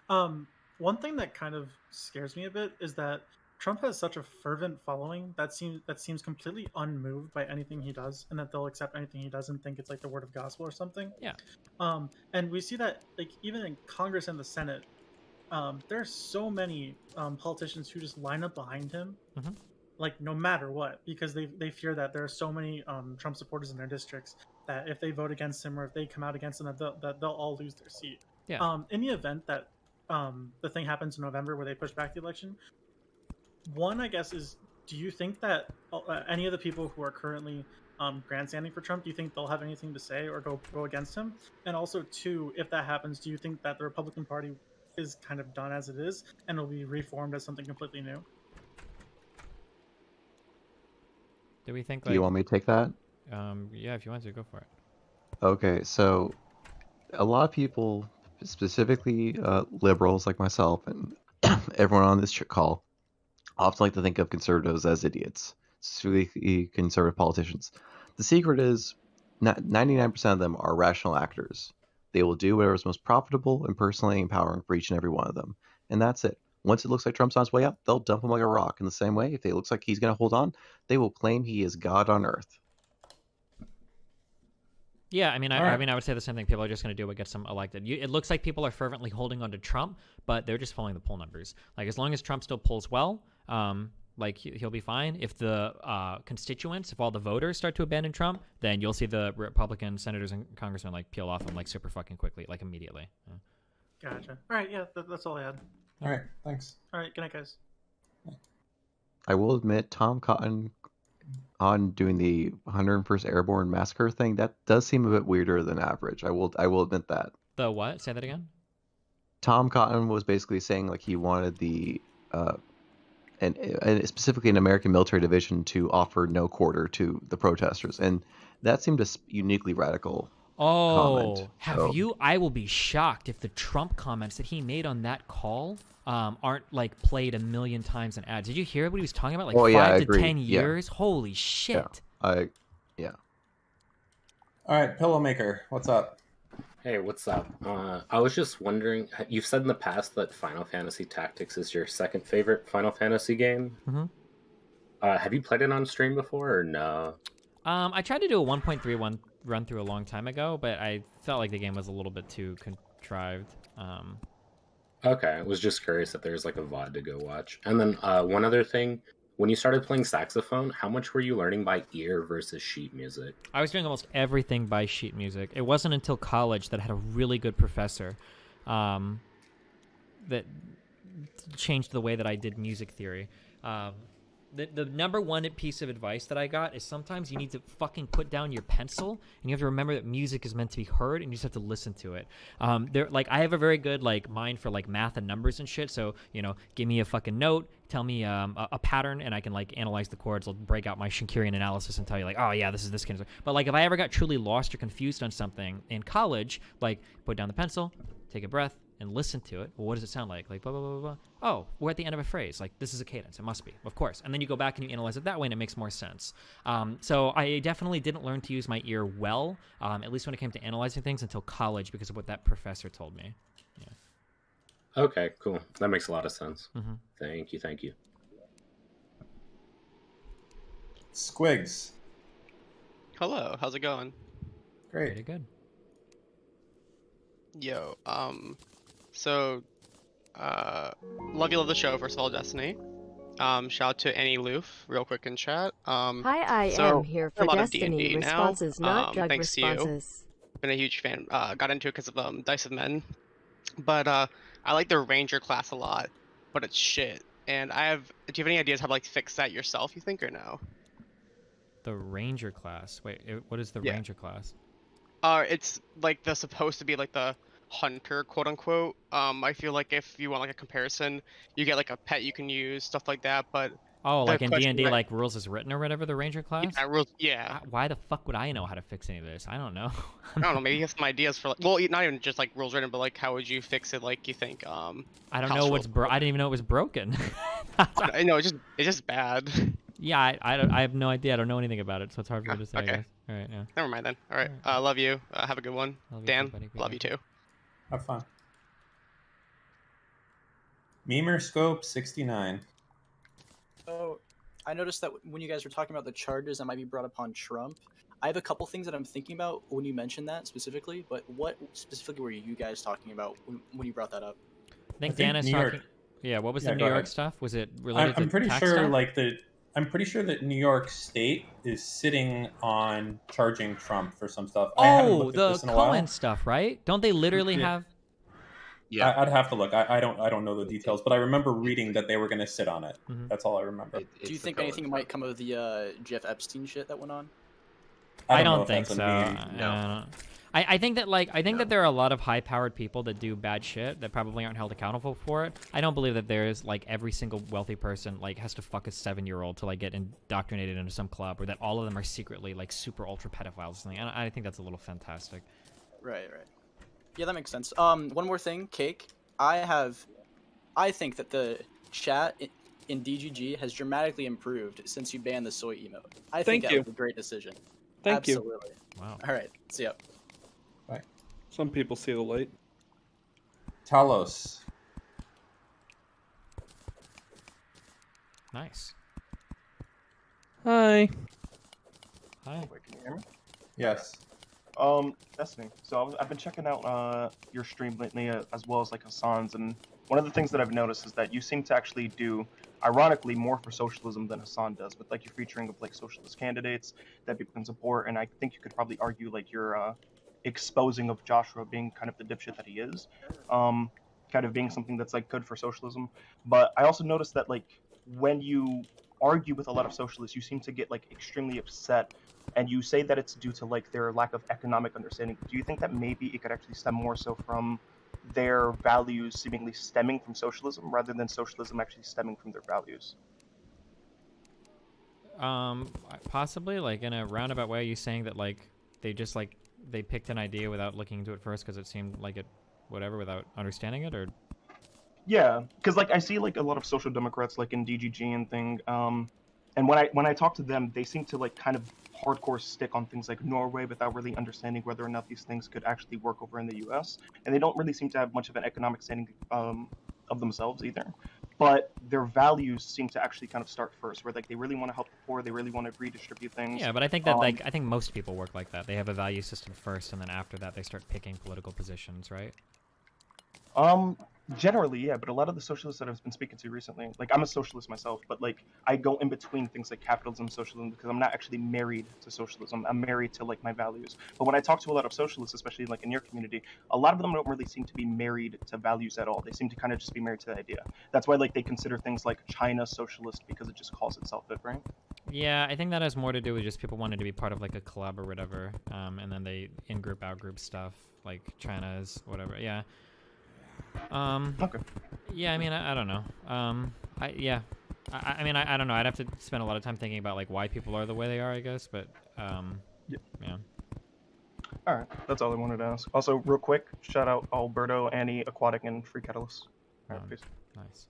One thing that kind of scares me a bit is that Trump has such a fervent following that seems completely unmoved by anything he does, and that they'll accept anything he does and think it's like the word of gospel or something. Yeah. And we see that like even in Congress and the Senate, there are so many politicians who just line up behind him. Mm-hmm. Like no matter what, because they fear that there are so many Trump supporters in their districts that if they vote against him or if they come out against him, that they'll all lose their seat. Yeah. In the event that the thing happens in November where they push back the election, one, I guess, is do you think that any of the people who are currently grandstanding for Trump, do you think they'll have anything to say or go against him? And also, two, if that happens, do you think that the Republican Party is kind of done as it is and will be reformed as something completely new? Do we think? Do you want me to take that? Yeah, if you want to, go for it. Okay, so a lot of people, specifically liberals like myself and everyone on this call, often like to think of conservatives as idiots, specifically conservative politicians. The secret is 99% of them are rational actors. They will do whatever is most profitable and personally empowering for each and every one of them. And that's it. Once it looks like Trump's on his way up, they'll dump him like a rock. In the same way, if it looks like he's going to hold on, they will claim he is God on earth. Yeah, I mean, I would say the same thing. People are just going to do what gets them elected. It looks like people are fervently holding on to Trump, but they're just following the poll numbers. Like, as long as Trump still polls well, like he'll be fine. If the constituents, if all the voters start to abandon Trump, then you'll see the Republican senators and congressmen like peel off him like super fucking quickly, like immediately. Yeah. Gotcha. All right, yeah, that's all I had. All right, thanks. All right, good night, guys. I will admit, Tom Cotton on doing the 101st Airborne Massacre thing, that does seem a bit weirder than average. I will admit that. The what? Say that again? Tom Cotton was basically saying like he wanted the and specifically an American military division to offer no quarter to the protesters, and that seemed a uniquely radical comment. Have you? I will be shocked if the Trump comments that he made on that call aren't like played a million times in ads. Did you hear what he was talking about? Like 5 to 10 years? Holy shit! Yeah. All right, Pillowmaker, what's up? Hey, what's up? I was just wondering, you've said in the past that Final Fantasy Tactics is your second favorite Final Fantasy game. Mm-hmm. Have you played it on stream before or no? I tried to do a 1.31 run through a long time ago, but I felt like the game was a little bit too contrived. Okay, I was just curious if there's like a VOD to go watch. And then one other thing, when you started playing saxophone, how much were you learning by ear versus sheet music? I was doing almost everything by sheet music. It wasn't until college that I had a really good professor that changed the way that I did music theory. The number one piece of advice that I got is sometimes you need to fucking put down your pencil and you have to remember that music is meant to be heard and you just have to listen to it. I have a very good like mind for like math and numbers and shit. So, give me a fucking note, tell me a pattern, and I can like analyze the chords. I'll break out my Schenkerian analysis and tell you like, oh yeah, this is this kind of stuff. But like if I ever got truly lost or confused on something in college, like put down the pencil, take a breath, and listen to it. Well, what does it sound like? Like blah blah blah blah blah. Oh, we're at the end of a phrase. Like this is a cadence. It must be, of course. And then you go back and you analyze it that way, and it makes more sense. So I definitely didn't learn to use my ear well, at least when it came to analyzing things, until college because of what that professor told me. Yeah. Okay, cool. That makes a lot of sense. Mm-hmm. Thank you, thank you. Squigs. Hello, how's it going? Great. Pretty good. Yo, love the show, first of all, Destiny. Shout out to Annie Loof, real quick in chat. Hi, I am here a for lot Destiny of D&D responses, now, not drug thanks responses. to you. Been a huge fan. Got into it because of Dice of Men, but I like the Ranger class a lot, but it's shit. And do you have any ideas how to like fix that yourself? You think or no? The Ranger class. Wait, what is the Ranger class? It's like supposed to be like the hunter, quote unquote. I feel like if you want like a comparison, you get like a pet you can use, stuff like that. But oh, like in D&D, like rules is written or whatever, the Ranger class. Yeah, rules. Yeah. Why the fuck would I know how to fix any of this? I don't know. I don't know. Maybe you have some ideas for like, well, not even just like rules written, but like how would you fix it? Like you think. I don't know what's I didn't even know it was broken. I know it's just bad. Yeah, I have no idea. I don't know anything about it, so it's hard for me to say. Okay. All right, yeah. Never mind then. All right. Love you. Have a good one. Dan, love you too. Have fun. Memer Scope 69. So, I noticed that when you guys were talking about the charges that might be brought upon Trump, I have a couple things that I'm thinking about when you mentioned that specifically, but what specifically were you guys talking about when you brought that up? I think Dan is New talking. York. Yeah, what was the Yeah, New go York ahead. stuff? Was it related to I'm pretty tax sure, stuff? I'm pretty sure that New York State is sitting on charging Trump for some stuff. I haven't Oh, looked at the this in a while. Cohen stuff, right? Don't they literally Yeah. have? Yeah, I'd have to look. I don't know the details, but I remember reading that they were going to sit on it. Mhm. That's all I remember. Do you think anything might come of the Jeff Epstein shit that went on? I know don't if think that's so. a meme. No. I think that there are a lot of high-powered people that do bad shit that probably aren't held accountable for it. I don't believe that there is like every single wealthy person like has to fuck a 7-year-old to like get indoctrinated into some club, or that all of them are secretly like super ultra pedophiles or something. I think that's a little fantastic. Right. Yeah, that makes sense. One more thing, Cake. I think that the chat in DGG has dramatically improved since you banned the SOY emote. I think that was a great decision. Thank you. Absolutely. Wow. All right. See ya. Bye. Some people see the light. Talos. Nice. Hi. Hi. Wait, can you hear me? Yes. Destiny. So I've been checking out your stream lately, as well as like Hassan's, and one of the things that I've noticed is that you seem to actually do, ironically, more for socialism than Hassan does, with like your featuring of like socialist candidates that people can support, and I think you could probably argue like your exposing of Joshua being kind of the dipshit that he is, kind of being something that's like good for socialism. But I also noticed that like when you argue with a lot of socialists, you seem to get like extremely upset, and you say that it's due to like their lack of economic understanding. Do you think that maybe it could actually stem more so from their values seemingly stemming from socialism rather than socialism actually stemming from their values? Possibly, like in a roundabout way. Are you saying that like they just like they picked an idea without looking into it first because it seemed like it whatever without understanding it, or? Yeah, because like I see like a lot of social democrats like in DGG and thing, and when I talk to them, they seem to like kind of hardcore stick on things like Norway without really understanding whether or not these things could actually work over in the U.S. And they don't really seem to have much of an economic standing of themselves either. But their values seem to actually kind of start first, where like they really want to help the poor, they really want to redistribute things. Yeah, but I think that like I think most people work like that. They have a value system first, and then after that, they start picking political positions, right? Generally, yeah, but a lot of the socialists that I've been speaking to recently, like I'm a socialist myself, but like I go in between things like capitalism and socialism because I'm not actually married to socialism. I'm married to like my values. But when I talk to a lot of socialists, especially like in your community, a lot of them don't really seem to be married to values at all. They seem to kind of just be married to the idea. That's why like they consider things like China socialist because it just calls itself it, right? Yeah, I think that has more to do with just people wanting to be part of like a club or whatever, and then they in-group, out-group stuff, like China's whatever. Yeah. Okay. Yeah, I mean, I don't know. I mean, I don't know. I'd have to spend a lot of time thinking about like why people are the way they are, I guess. But yeah. All right, that's all I wanted to ask. Also, real quick, shout out Alberto, Annie, Aquatic, and Free Catalyst. All right, peace. Nice.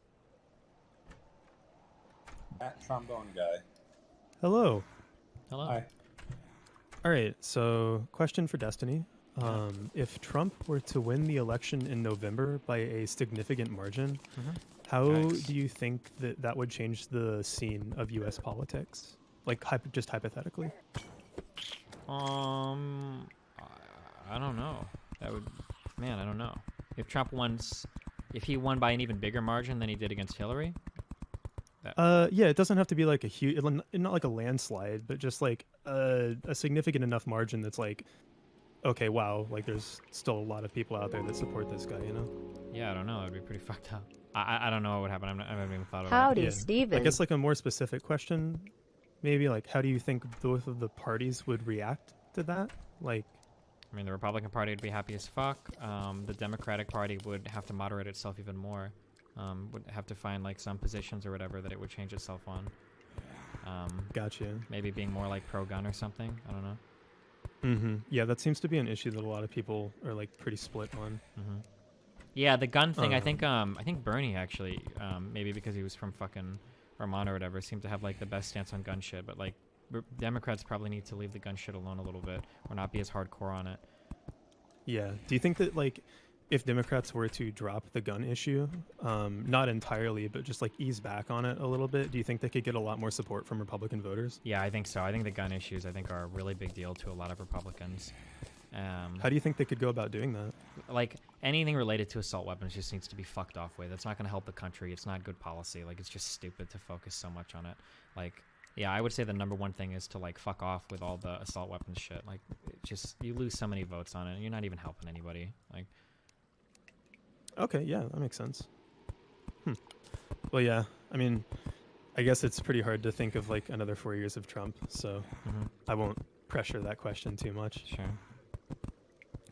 That trombone guy. Hello. Hello. Hi. All right. So, question for Destiny. If Trump were to win the election in November by a significant margin, how Yikes. do you think that that would change the scene of U.S. politics? Like, just hypothetically. I don't know. That would, man, I don't know. If Trump if he won by an even bigger margin than he did against Hillary. Yeah, it doesn't have to be like a huge, not like a landslide, but just like a significant enough margin that's like, okay, wow, like there's still a lot of people out there that support this guy, you know? Yeah, I don't know. It'd be pretty fucked up. I don't know what would happen. I haven't even thought of Howdy, it. Yeah. Steven. I guess like a more specific question, maybe like how do you think both of the parties would react to that? Like, I mean, the Republican Party would be happy as fuck. The Democratic Party would have to moderate itself even more. Would have to find like some positions or whatever that it would change itself on. Gotcha. Maybe being more like pro-gun or something. I don't know. Yeah, that seems to be an issue that a lot of people are like pretty split on. Yeah, the gun thing. I think Bernie actually, maybe because he was from fucking Vermont or whatever, seemed to have like the best stance on gun shit. But like, Democrats probably need to leave the gun shit alone a little bit, or not be as hardcore on it. Yeah. Do you think that like if Democrats were to drop the gun issue, not entirely, but just like ease back on it a little bit, do you think they could get a lot more support from Republican voters? Yeah, I think so. I think the gun issues, are a really big deal to a lot of Republicans. How do you think they could go about doing that? Like, anything related to assault weapons just needs to be fucked off with. It's not going to help the country. It's not good policy. Like, it's just stupid to focus so much on it. Like, yeah, I would say the number one thing is to, like, fuck off with all the assault weapons shit. Like, you lose so many votes on it, and you're not even helping anybody. Like, okay, yeah, that makes sense. Well, yeah, I mean, I guess it's pretty hard to think of, like, another 4 years of Trump, so I won't pressure that question too much. Sure.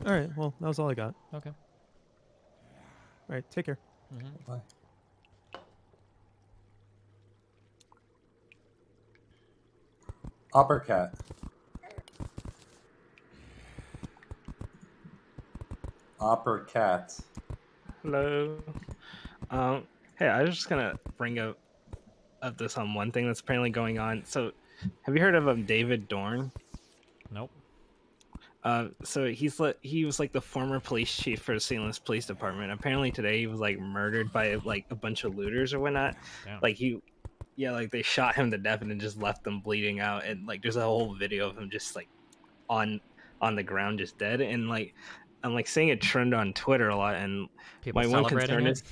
All right, well, that was all I got. Okay. All right, take care. Bye. Uppercat. Uppercat. Hello. Hey, I was just gonna bring up this on one thing that's apparently going on. So, have you heard of David Dorn? Nope. So he was like the former police chief for the St. Louis Police Department. Apparently today he was like murdered by like a bunch of looters or whatnot. Damn. Like like they shot him to death and then just left him bleeding out. And like there's a whole video of him just like on the ground just dead. And like I'm like seeing it trend on Twitter a lot. And People my one celebrating concern it? is.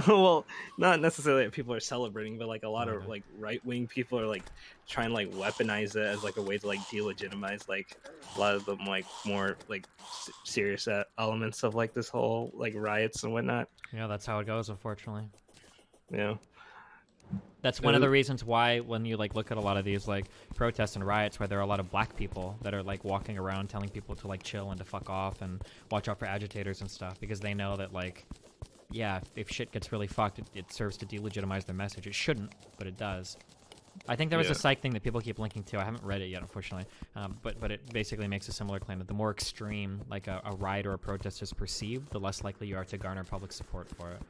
Well, not necessarily that people are celebrating, but like a lot of like right-wing people are like trying to like weaponize it as like a way to like delegitimize like a lot of them like more like serious elements of like this whole like riots and whatnot. Yeah, that's how it goes, unfortunately. Yeah. That's one of the reasons why when you like look at a lot of these like protests and riots where there are a lot of black people that are like walking around telling people to like chill and to fuck off and watch out for agitators and stuff, because they know that like, yeah, if shit gets really fucked, it serves to delegitimize their message. It shouldn't, but it does. I think there was a psych thing that people keep linking to. I haven't read it yet, unfortunately, but it basically makes a similar claim that the more extreme like a riot or a protest is perceived, the less likely you are to garner public support for it.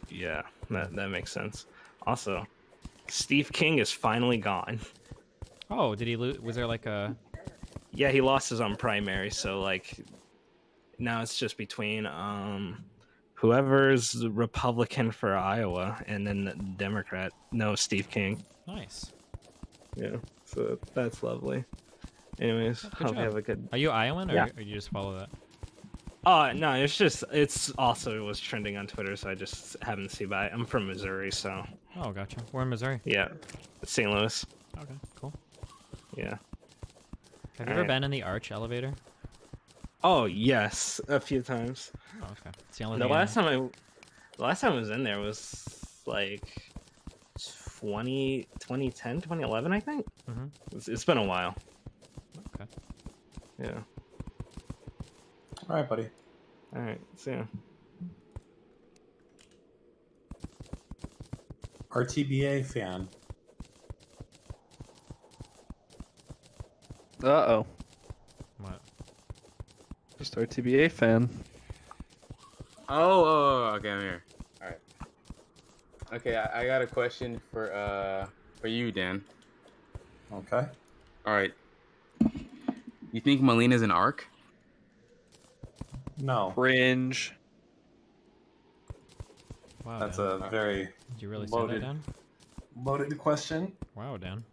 Yeah, that makes sense. Also, Steve King is finally gone. Oh, did he lose? Was there like a... Yeah, he lost his own primary, so like now it's just between whoever's Republican for Iowa and then the Democrat. No, Steve King. Nice. Yeah, so that's lovely. Anyways, Good hope you job. have a good... Are you Iowan, or, Yeah. or you just follow that? No, it's also it was trending on Twitter, so I just happened to see by. I'm from Missouri, so... Oh, gotcha. We're in Missouri. Yeah, St. Louis. Okay, cool. Yeah. Have you ever been in the Arch elevator? Oh yes, a few times. Oh, okay. It's the only The thing I last time I was in there was like 2010, 2011, I think. It's been a while. Okay. Yeah. All right, buddy. All right. See ya. RTBA fan. Uh-oh. Just RTBA fan. Oh, okay, I'm here. All right. Okay, I got a question for you, Dan. Okay. All right. You think Melina's an arc? No. Cringe. Wow, That's Dan. a very Did you really say loaded, that, Dan? loaded question. Wow, Dan.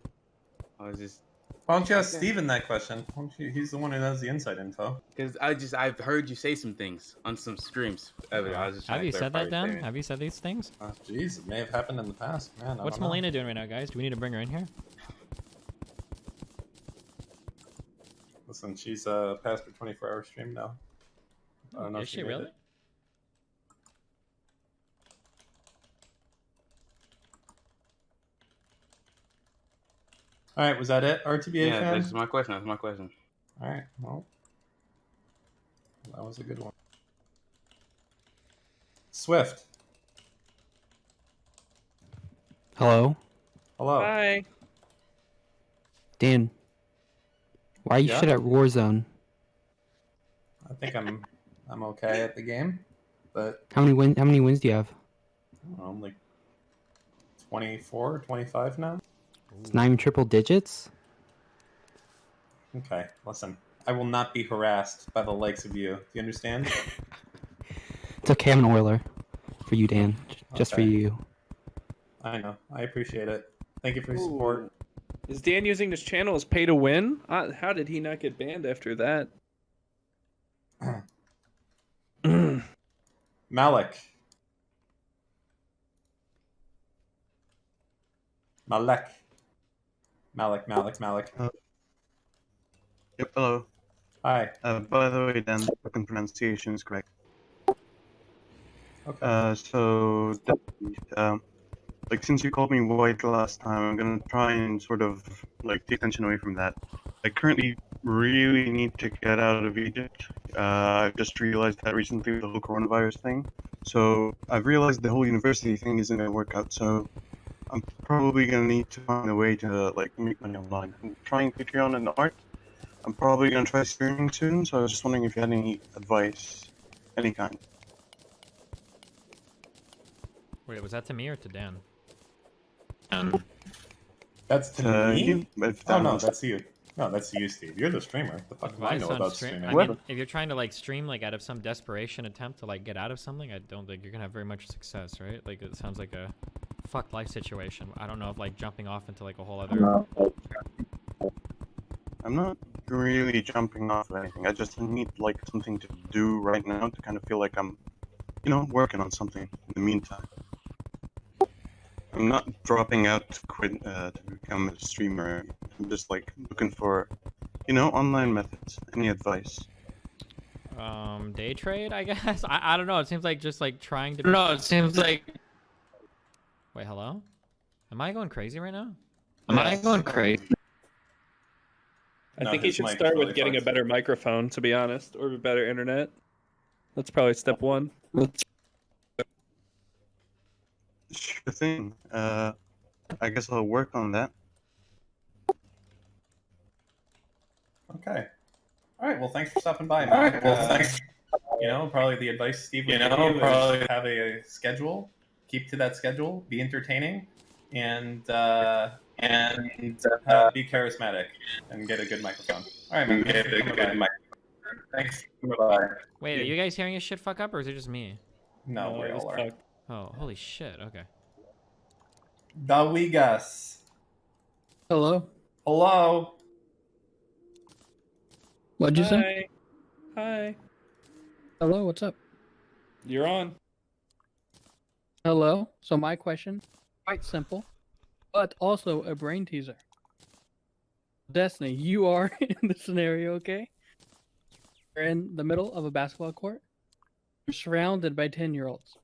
I was just. Why don't you ask Okay. Steven that question? Why don't you, he's the one who has the inside info. Because I've heard you say some things on some streams. I was just trying Have to you said clarify that, your Dan? statement. Have you said these things? Jeez, it may have happened in the past, man. What's Melina doing right now, guys? Do we need to bring her in here? Listen, she's past her 24-hour stream now. I don't know Is if she made really? it. All right, was that it? RTBA Yeah, fan? that's my question. That's my question. All right, well, that was a good one. Swift. Hello, Hello. Hi. Dan. Why are you Yeah? shit at Warzone? I think I'm okay at the game, but How many wins do you have? I don't know, I'm like 24, 25 now. It's not even triple digits. Okay, listen. I will not be harassed by the likes of you. Do you understand? It's okay, I'm an Oiler. For you, Dan. Just for Okay. you. I know. I appreciate it. Thank you for your support. Is Dan using this channel as pay to win? How did he not get banned after that? Malik. Malik. Yep, hello. Hi. By the way, Dan, the fucking pronunciation is correct. Okay. Like, since you called me white last time, I'm gonna try and sort of, like, take attention away from that. I currently really need to get out of Egypt. I've just realized that recently with the whole coronavirus thing. So, I've realized the whole university thing isn't gonna work out, so I'm probably gonna need to find a way to, like, make money online. I'm trying Patreon and art. I'm probably gonna try streaming soon, so I was just wondering if you had any advice, any kind. Wait, was that to me or to Dan? That's to me? You, if Oh, that no, was- that's you. No, that's you, Steve. You're the streamer. The fuck do I know on about stream- streaming? I mean, if you're trying to like stream like out of some desperation attempt to like get out of something, I don't think you're gonna have very much success, right? Like it sounds like a fucked life situation. I don't know if like jumping off into like a whole other. I'm not really jumping off of anything. I just need like something to do right now to kind of feel like I'm, working on something in the meantime. I'm not dropping out to quit to become a streamer. I'm just like looking for, online methods. Any advice? Day trade, I guess. I don't know. It seems like just like trying to. No, it seems like. Wait, hello? Am I going crazy right now? Am I going crazy? I think he should start with getting a better microphone, to be honest, or better internet. That's probably step one. Sure thing. I guess I'll work on that. Okay. All right. Well, thanks for stopping by, Malik. Thanks. Probably the advice Steve would give you is have a schedule, keep to that schedule, be entertaining, and be charismatic, and get a good microphone. All right, man. Get a good microphone. Thanks. Bye. Wait, are you guys hearing his shit fuck up, or is it just me? No, we all are. Oh, holy shit. Okay. Dawigas. Hello. Hello. What'd you say? Hi. Hello, what's up? You're on. Hello. So my question, quite simple, but also a brain teaser. Destiny, you are in the scenario, okay? You're in the middle of a basketball court. You're surrounded by 10-year-olds.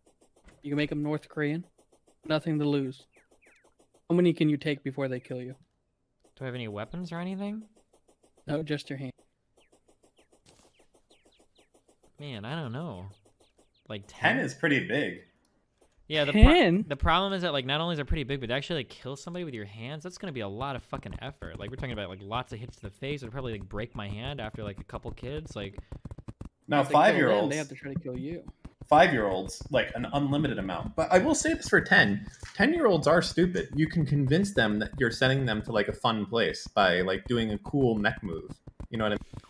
You can make them North Korean. Nothing to lose. How many can you take before they kill you? Do I have any weapons or anything? No, just your hand. Man, I don't know. Like 10 is pretty big. Yeah, the 10? the problem is that like not only is it pretty big, but to actually like kill somebody with your hands, that's gonna be a lot of fucking effort. Like we're talking about like lots of hits to the face. It'd probably like break my hand after like a couple kids. Like Now, If they kill them, 5-year-olds, they have to try to kill you. 5-year-olds, like an unlimited amount. But I will say this for 10. 10-year-olds are stupid. You can convince them that you're sending them to like a fun place by like doing a cool neck move. You know what I mean?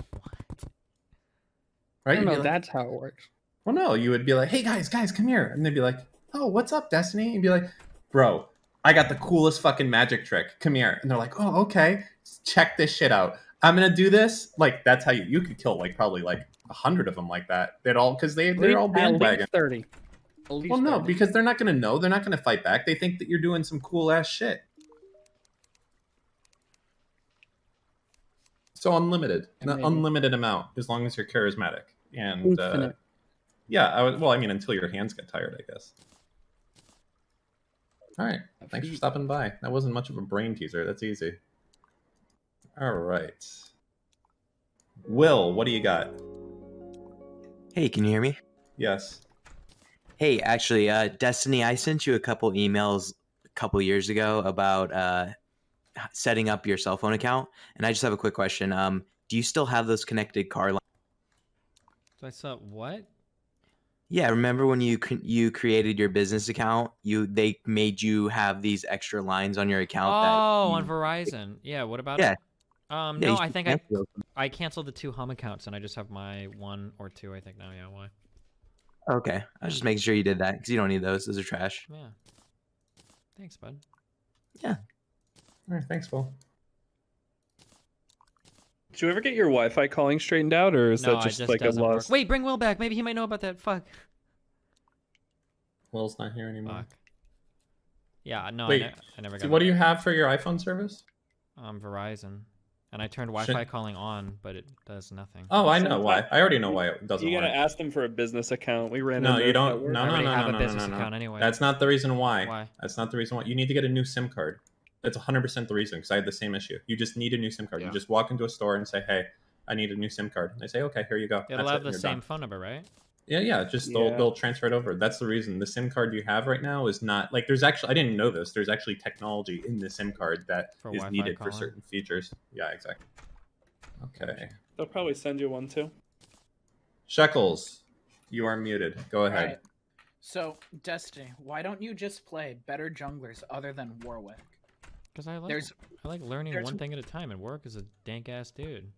Right? I don't You'd be know. like, That's how it works. well, no, you would be like, hey guys, come here. And they'd be like, oh, what's up, Destiny? And you'd be like, bro, I got the coolest fucking magic trick. Come here. And they're like, oh, okay. Check this shit out. I'm going to do this. Like, that's how you could kill like probably like 100 of them like that. They're all, because they're all bandwagon. 30. Well, no, because they're not going to know. They're not going to fight back. They think that you're doing some cool ass shit. So unlimited. An unlimited amount as long as you're charismatic. And yeah, well, I mean, until your hands get tired, I guess. All right. Thanks for stopping by. That wasn't much of a brain teaser. That's easy. All right. Will, what do you got? Hey, can you hear me? Yes. Hey, actually, Destiny, I sent you a couple emails a couple years ago about setting up your cell phone account, and I just have a quick question. Do you still have those connected car lines? So I saw what? Yeah, remember when you created your business account? They made you have these extra lines on your account. On Verizon. Yeah. What about it? Yeah, No, you I should think cancel those. I canceled the 2 home accounts, and I just have my 1 or 2. I think now. Yeah. Why? Okay, I was just making sure you did that because you don't need those. Those are trash. Yeah. Thanks, bud. Yeah. All right. Thanks, Will. Did you ever get your Wi-Fi calling straightened out, or is No, that it just like a doesn't work. loss? Wait, bring Will back. Maybe he might know about that. Fuck. Will's not here anymore. Fuck. Yeah, no, Wait, I never got what it. do you have for your iPhone service? Verizon. And I turned Wi-Fi calling on, but it does nothing. Oh, I know why. I already know why it doesn't You work. gotta ask them for a business account. We ran. No, into you this at don't. work. No, I no, already no, have no, a no, business no, account no. anyway. That's not the reason why. Why? That's not the reason why. You need to get a new SIM card. That's 100% the reason, because I had the same issue. You just need a new SIM card. You just walk into a store and say, hey, I need a new SIM card. And they say, okay, here you go. It'll That's have it, the and you're same done. phone number, right? Yeah. Just they'll transfer it over. That's the reason. The SIM card you have right now is not like there's actually. I didn't know this. There's actually technology in the SIM card that For is Wi-Fi needed for calling? certain features. Yeah, exactly. Okay. They'll probably send you one too. Shekels, you are muted. Go ahead. Alright. So, Destiny, why don't you just play better junglers other than Warwick? Because I like learning one thing at a time, and Warwick is a dank ass dude.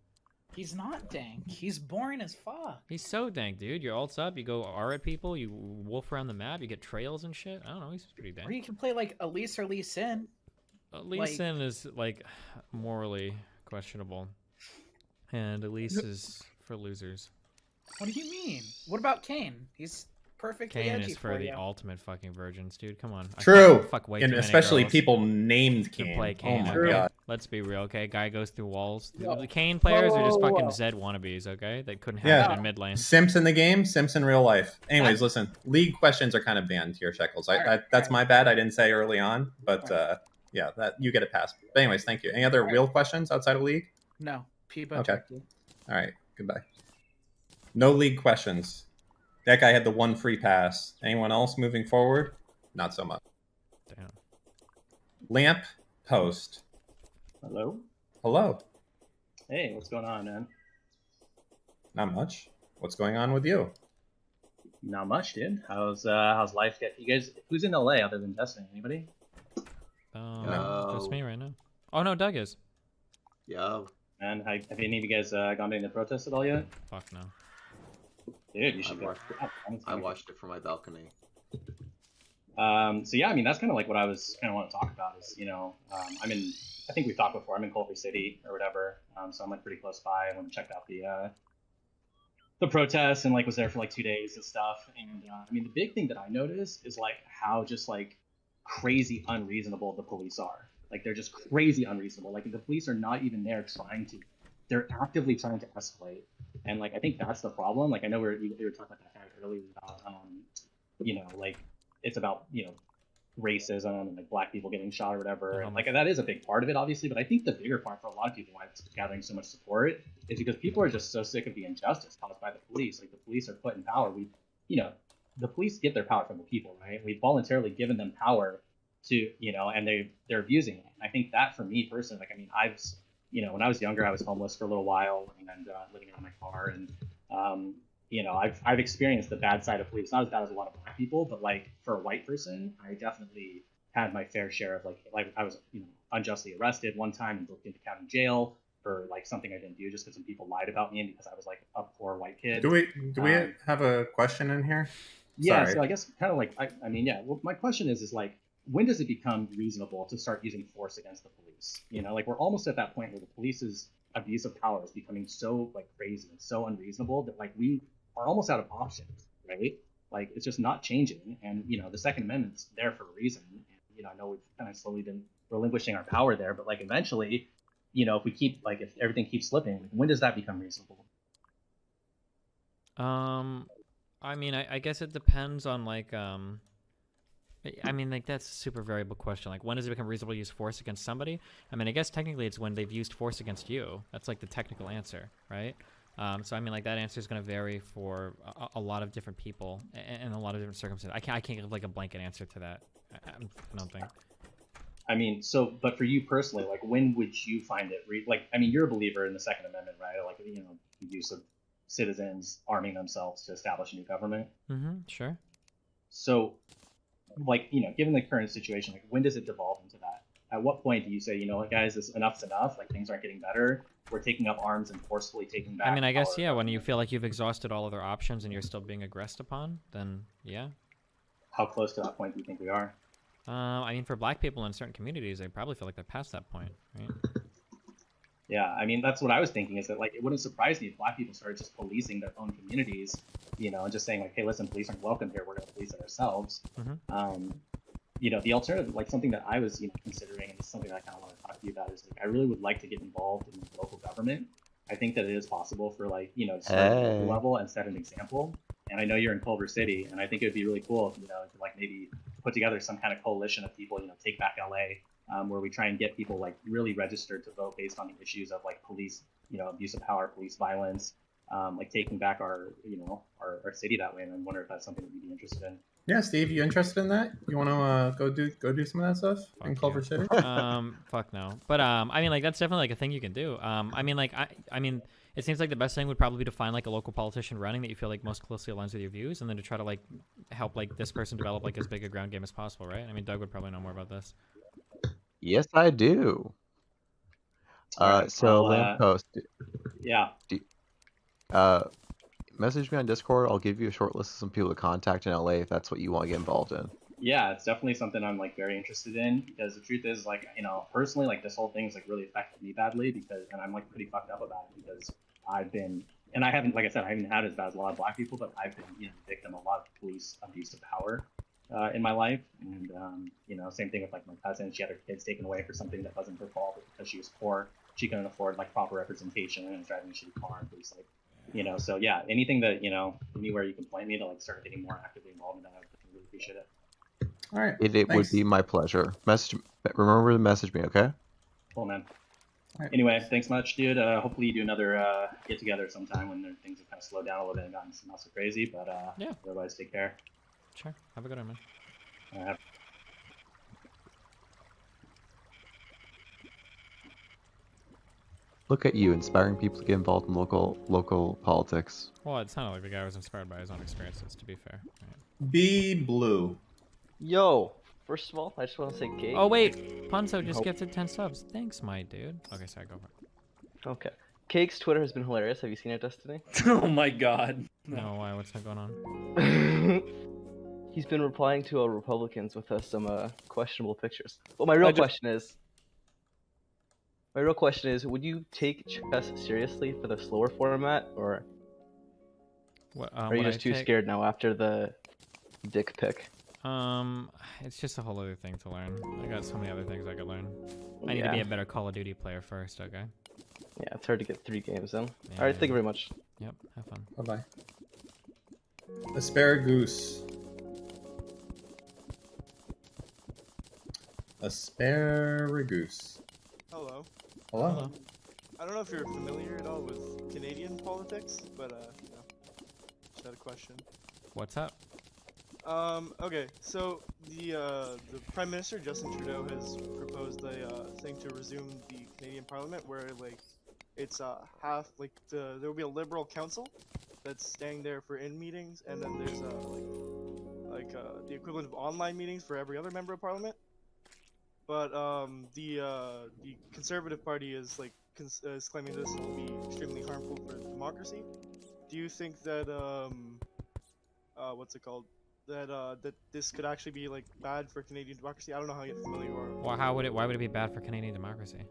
He's not dank. He's boring as fuck. He's so dank, dude. You're ults up, you go R at people, you wolf around the map, you get trails and shit. I don't know, he's pretty dank. Or you can play like Elise or Lee Sin. Lee Sin is like morally questionable, and Elise is for losers. What do you mean? What about Kane? He's perfectly Kane edgy is for the you. ultimate fucking virgins, dude. Come on. True. Fuck way And too many especially girls people named to Kane. play Kane. Oh my okay? God. Let's be real, okay? Guy goes through walls. Yo. The Kane players are just Whoa, whoa, fucking whoa. Zed wannabes, okay? They couldn't have Yeah. it in mid lane. Simps in the game, Simps in real life. Anyways, listen, league questions are kind of banned here, Shekels. That's my bad. I didn't say early on, but yeah, that you get a pass. But anyways, thank you. Any other real questions outside of league? No. Peebo Okay. checked you. All right. Goodbye. No league questions. That guy had the one free pass. Anyone else moving forward? Not so much. Damn. Lamp Post. Hello. Hello. Hey, what's going on, man? Not much. What's going on with you? Not much, dude. How's life? You guys, who's in LA other than Destiny? Anybody? Just me right now. Oh no, Doug is. Yo. And have any of you guys gone to any protests at all yet? Fuck no. Dude, you should go. I watched it from my balcony. So yeah, I mean that's kind of like what I was kind of want to talk about is I think we've talked before. I'm in Culver City or whatever, so I'm like pretty close by. I went and checked out the protests and like was there for like 2 days and stuff. And I mean the big thing that I noticed is like how just like crazy unreasonable the police are. Like they're just crazy unreasonable. Like the police are not even there they're actively trying to escalate. And like I think that's the problem. Like I know we were talking about that fact earlier about like it's about racism and like black people getting shot or whatever. And like that is a big part of it, obviously. But I think the bigger part for a lot of people why it's gathering so much support is because people are just so sick of the injustice caused by the police. Like the police are put in power. The police get their power from the people, right? We've voluntarily given them power to and they're abusing it. And I think that for me personally, like I mean when I was younger, I was homeless for a little while and living out of my car, and I've experienced the bad side of police, not as bad as a lot of black people, but like for a white person, I definitely had my fair share of like I was unjustly arrested one time and booked into county jail for like something I didn't do just because some people lied about me and because I was like a poor white kid. Do we have a question in here? Yeah, Sorry. so I guess kind of like I mean, yeah. Well, my question is like, when does it become reasonable to start using force against the police? Like we're almost at that point where the police's abuse of power is becoming so like crazy and so unreasonable that like we are almost out of options, right? Like it's just not changing, and the Second Amendment's there for a reason. And, I know we've kind of slowly been relinquishing our power there, but like eventually, if we keep if everything keeps slipping, when does that become reasonable? I mean, I guess it depends on like I mean, like that's a super variable question. Like, when does it become reasonable to use force against somebody? I mean, I guess technically it's when they've used force against you. That's like the technical answer, right? So I mean, like that answer is going to vary for a lot of different people and a lot of different circumstances. I can't give like a blanket answer to that. I don't think. I mean, but for you personally, like, when would you find it? I mean, you're a believer in the Second Amendment, right? Like, the use of citizens arming themselves to establish a new government. Mm-hmm. Sure. So, like, given the current situation, like, when does it devolve into that? At what point do you say, guys, enough's enough? Like, things aren't getting better. We're taking up arms and forcefully taking back. I mean, I guess yeah. When you feel like you've exhausted all other options and you're still being aggressed upon, then yeah. How close to that point do you think we are? I mean, for black people in certain communities, they probably feel like they're past that point, right? Yeah, I mean, that's what I was thinking, is that, like, it wouldn't surprise me if black people started just policing their own communities, and just saying, like, hey, listen, police aren't welcome here, we're going to police it ourselves. Mm-hmm. The alternative, like, something that I was, considering, and it's something that I kind of want to talk to you about, is, like, I really would like to get involved in local government. I think that it is possible for, like, to start at the local level and set an example. And I know you're in Culver City, and I think it would be really cool if, to, like, maybe put together some kind of coalition of people, take back LA, where we try and get people like really registered to vote based on the issues of like police, abuse of power, police violence, like taking back our city that way. And I wonder if that's something that you'd be interested in. Yeah, Steve, you interested in that? You want to go do some of that stuff in Culver City? Fuck no. But I mean, like that's definitely like a thing you can do. I mean, like I mean, it seems like the best thing would probably be to find like a local politician running that you feel like most closely aligns with your views, and then to try to like help like this person develop like as big a ground game as possible, right? I mean, Doug would probably know more about this. Yes, I do. Right, so Lamppost. Yeah. Message me on Discord. I'll give you a short list of some people to contact in LA if that's what you want to get involved in. Yeah, it's definitely something I'm like very interested in, because the truth is, like, personally, like this whole thing's like really affected me badly and I'm like pretty fucked up about it, because I've been, and I haven't, like I said, I haven't had as bad as a lot of black people, but I've been, victim of a lot of police abuse of power in my life. And same thing with like my cousin. She had her kids taken away for something that wasn't her fault, but because she was poor, she couldn't afford like proper representation and was driving a shitty car. And police, like, so yeah, anything that anywhere you can point me to like start getting more actively involved in that, I would really appreciate it. All right. It would be my pleasure. Remember to message me, okay? Cool, man. Right. Anyway, thanks much, dude. Hopefully you do another get together sometime when things have kind of slowed down a little bit and gotten not so crazy. But yeah. Otherwise, take care. Sure. Have a good one, man. Look at you, inspiring people to get involved in local politics. Well, it sounded like the guy was inspired by his own experiences, to be fair. Right. Be blue. Yo, first of all, I just want to say cake. Oh wait, Punzo just gifted 10 subs. Thanks, my dude. Okay, sorry, go for it. Okay. Cake's Twitter has been hilarious. Have you seen it, Destiny? Oh my god. No, why? What's that going on? He's been replying to Republicans with some questionable pictures. Well, my real question is, would you take chess seriously for the slower format, or are you just too scared now after the dick pic? It's just a whole other thing to learn. I got so many other things I could learn. I need to be a better Call of Duty player first, okay? Yeah, it's hard to get 3 games in. Yeah, Alright, thank you very much. Yep, have fun. Bye-bye. Asparagus. Asparagus. Hello. Hello. I don't know if you're familiar at all with Canadian politics, but just had a question. What's up? Okay, so the Prime Minister Justin Trudeau has proposed a thing to resume the Canadian Parliament, where like it's half like there will be a Liberal council, that's staying there for in meetings, and then there's the equivalent of online meetings for every other member of parliament. But the Conservative Party is is claiming this will be extremely harmful for democracy. Do you think that what's it called? That this could actually be bad for Canadian democracy? I don't know how familiar you are. Well, why would it be bad for Canadian democracy?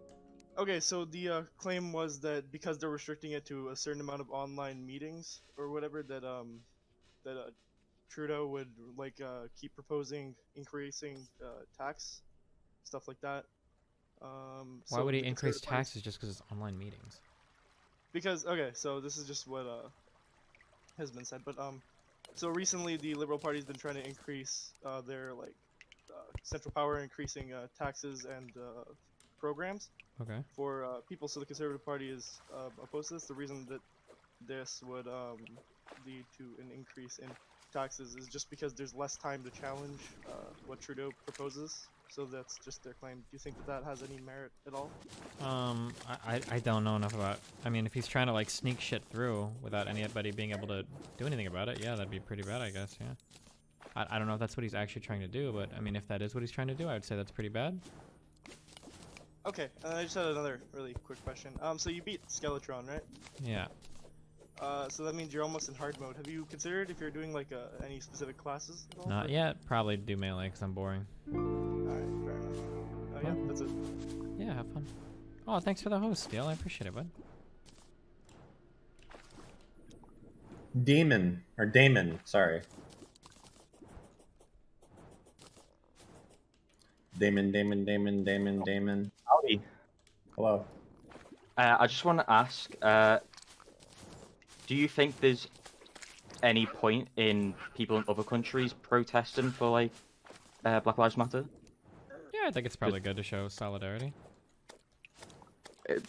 Okay, so the claim was that because they're restricting it to a certain amount of online meetings or whatever, that Trudeau would keep proposing increasing tax, stuff like that. Why would he increase taxes just because it's online meetings? Because so this is just what has been said, but so recently the Liberal Party's been trying to increase their central power, increasing taxes and programs for people. So the Conservative Party is opposed to this. The reason that this would lead to an increase in taxes is just because there's less time to challenge what Trudeau proposes. So that's just their claim. Do you think that has any merit at all? I don't know enough about. I mean, if he's trying to sneak shit through without anybody being able to do anything about it, yeah, that'd be pretty bad, I guess. Yeah. I don't know if that's what he's actually trying to do, but I mean, if that is what he's trying to do, I would say that's pretty bad. Okay, I just had another really quick question. So you beat Skeletron, right? Yeah. So that means you're almost in hard mode. Have you considered if you're doing any specific classes at all? Not yet. Probably do melee because I'm boring. Alright, fair enough. Yeah, that's it. Yeah, have fun. Oh, thanks for the host, Steele. I appreciate it, bud. Damon, sorry. Damon. Howdy. Hello. I just want to ask, do you think there's any point in people in other countries protesting for Black Lives Matter? Yeah, I think it's probably good to show solidarity.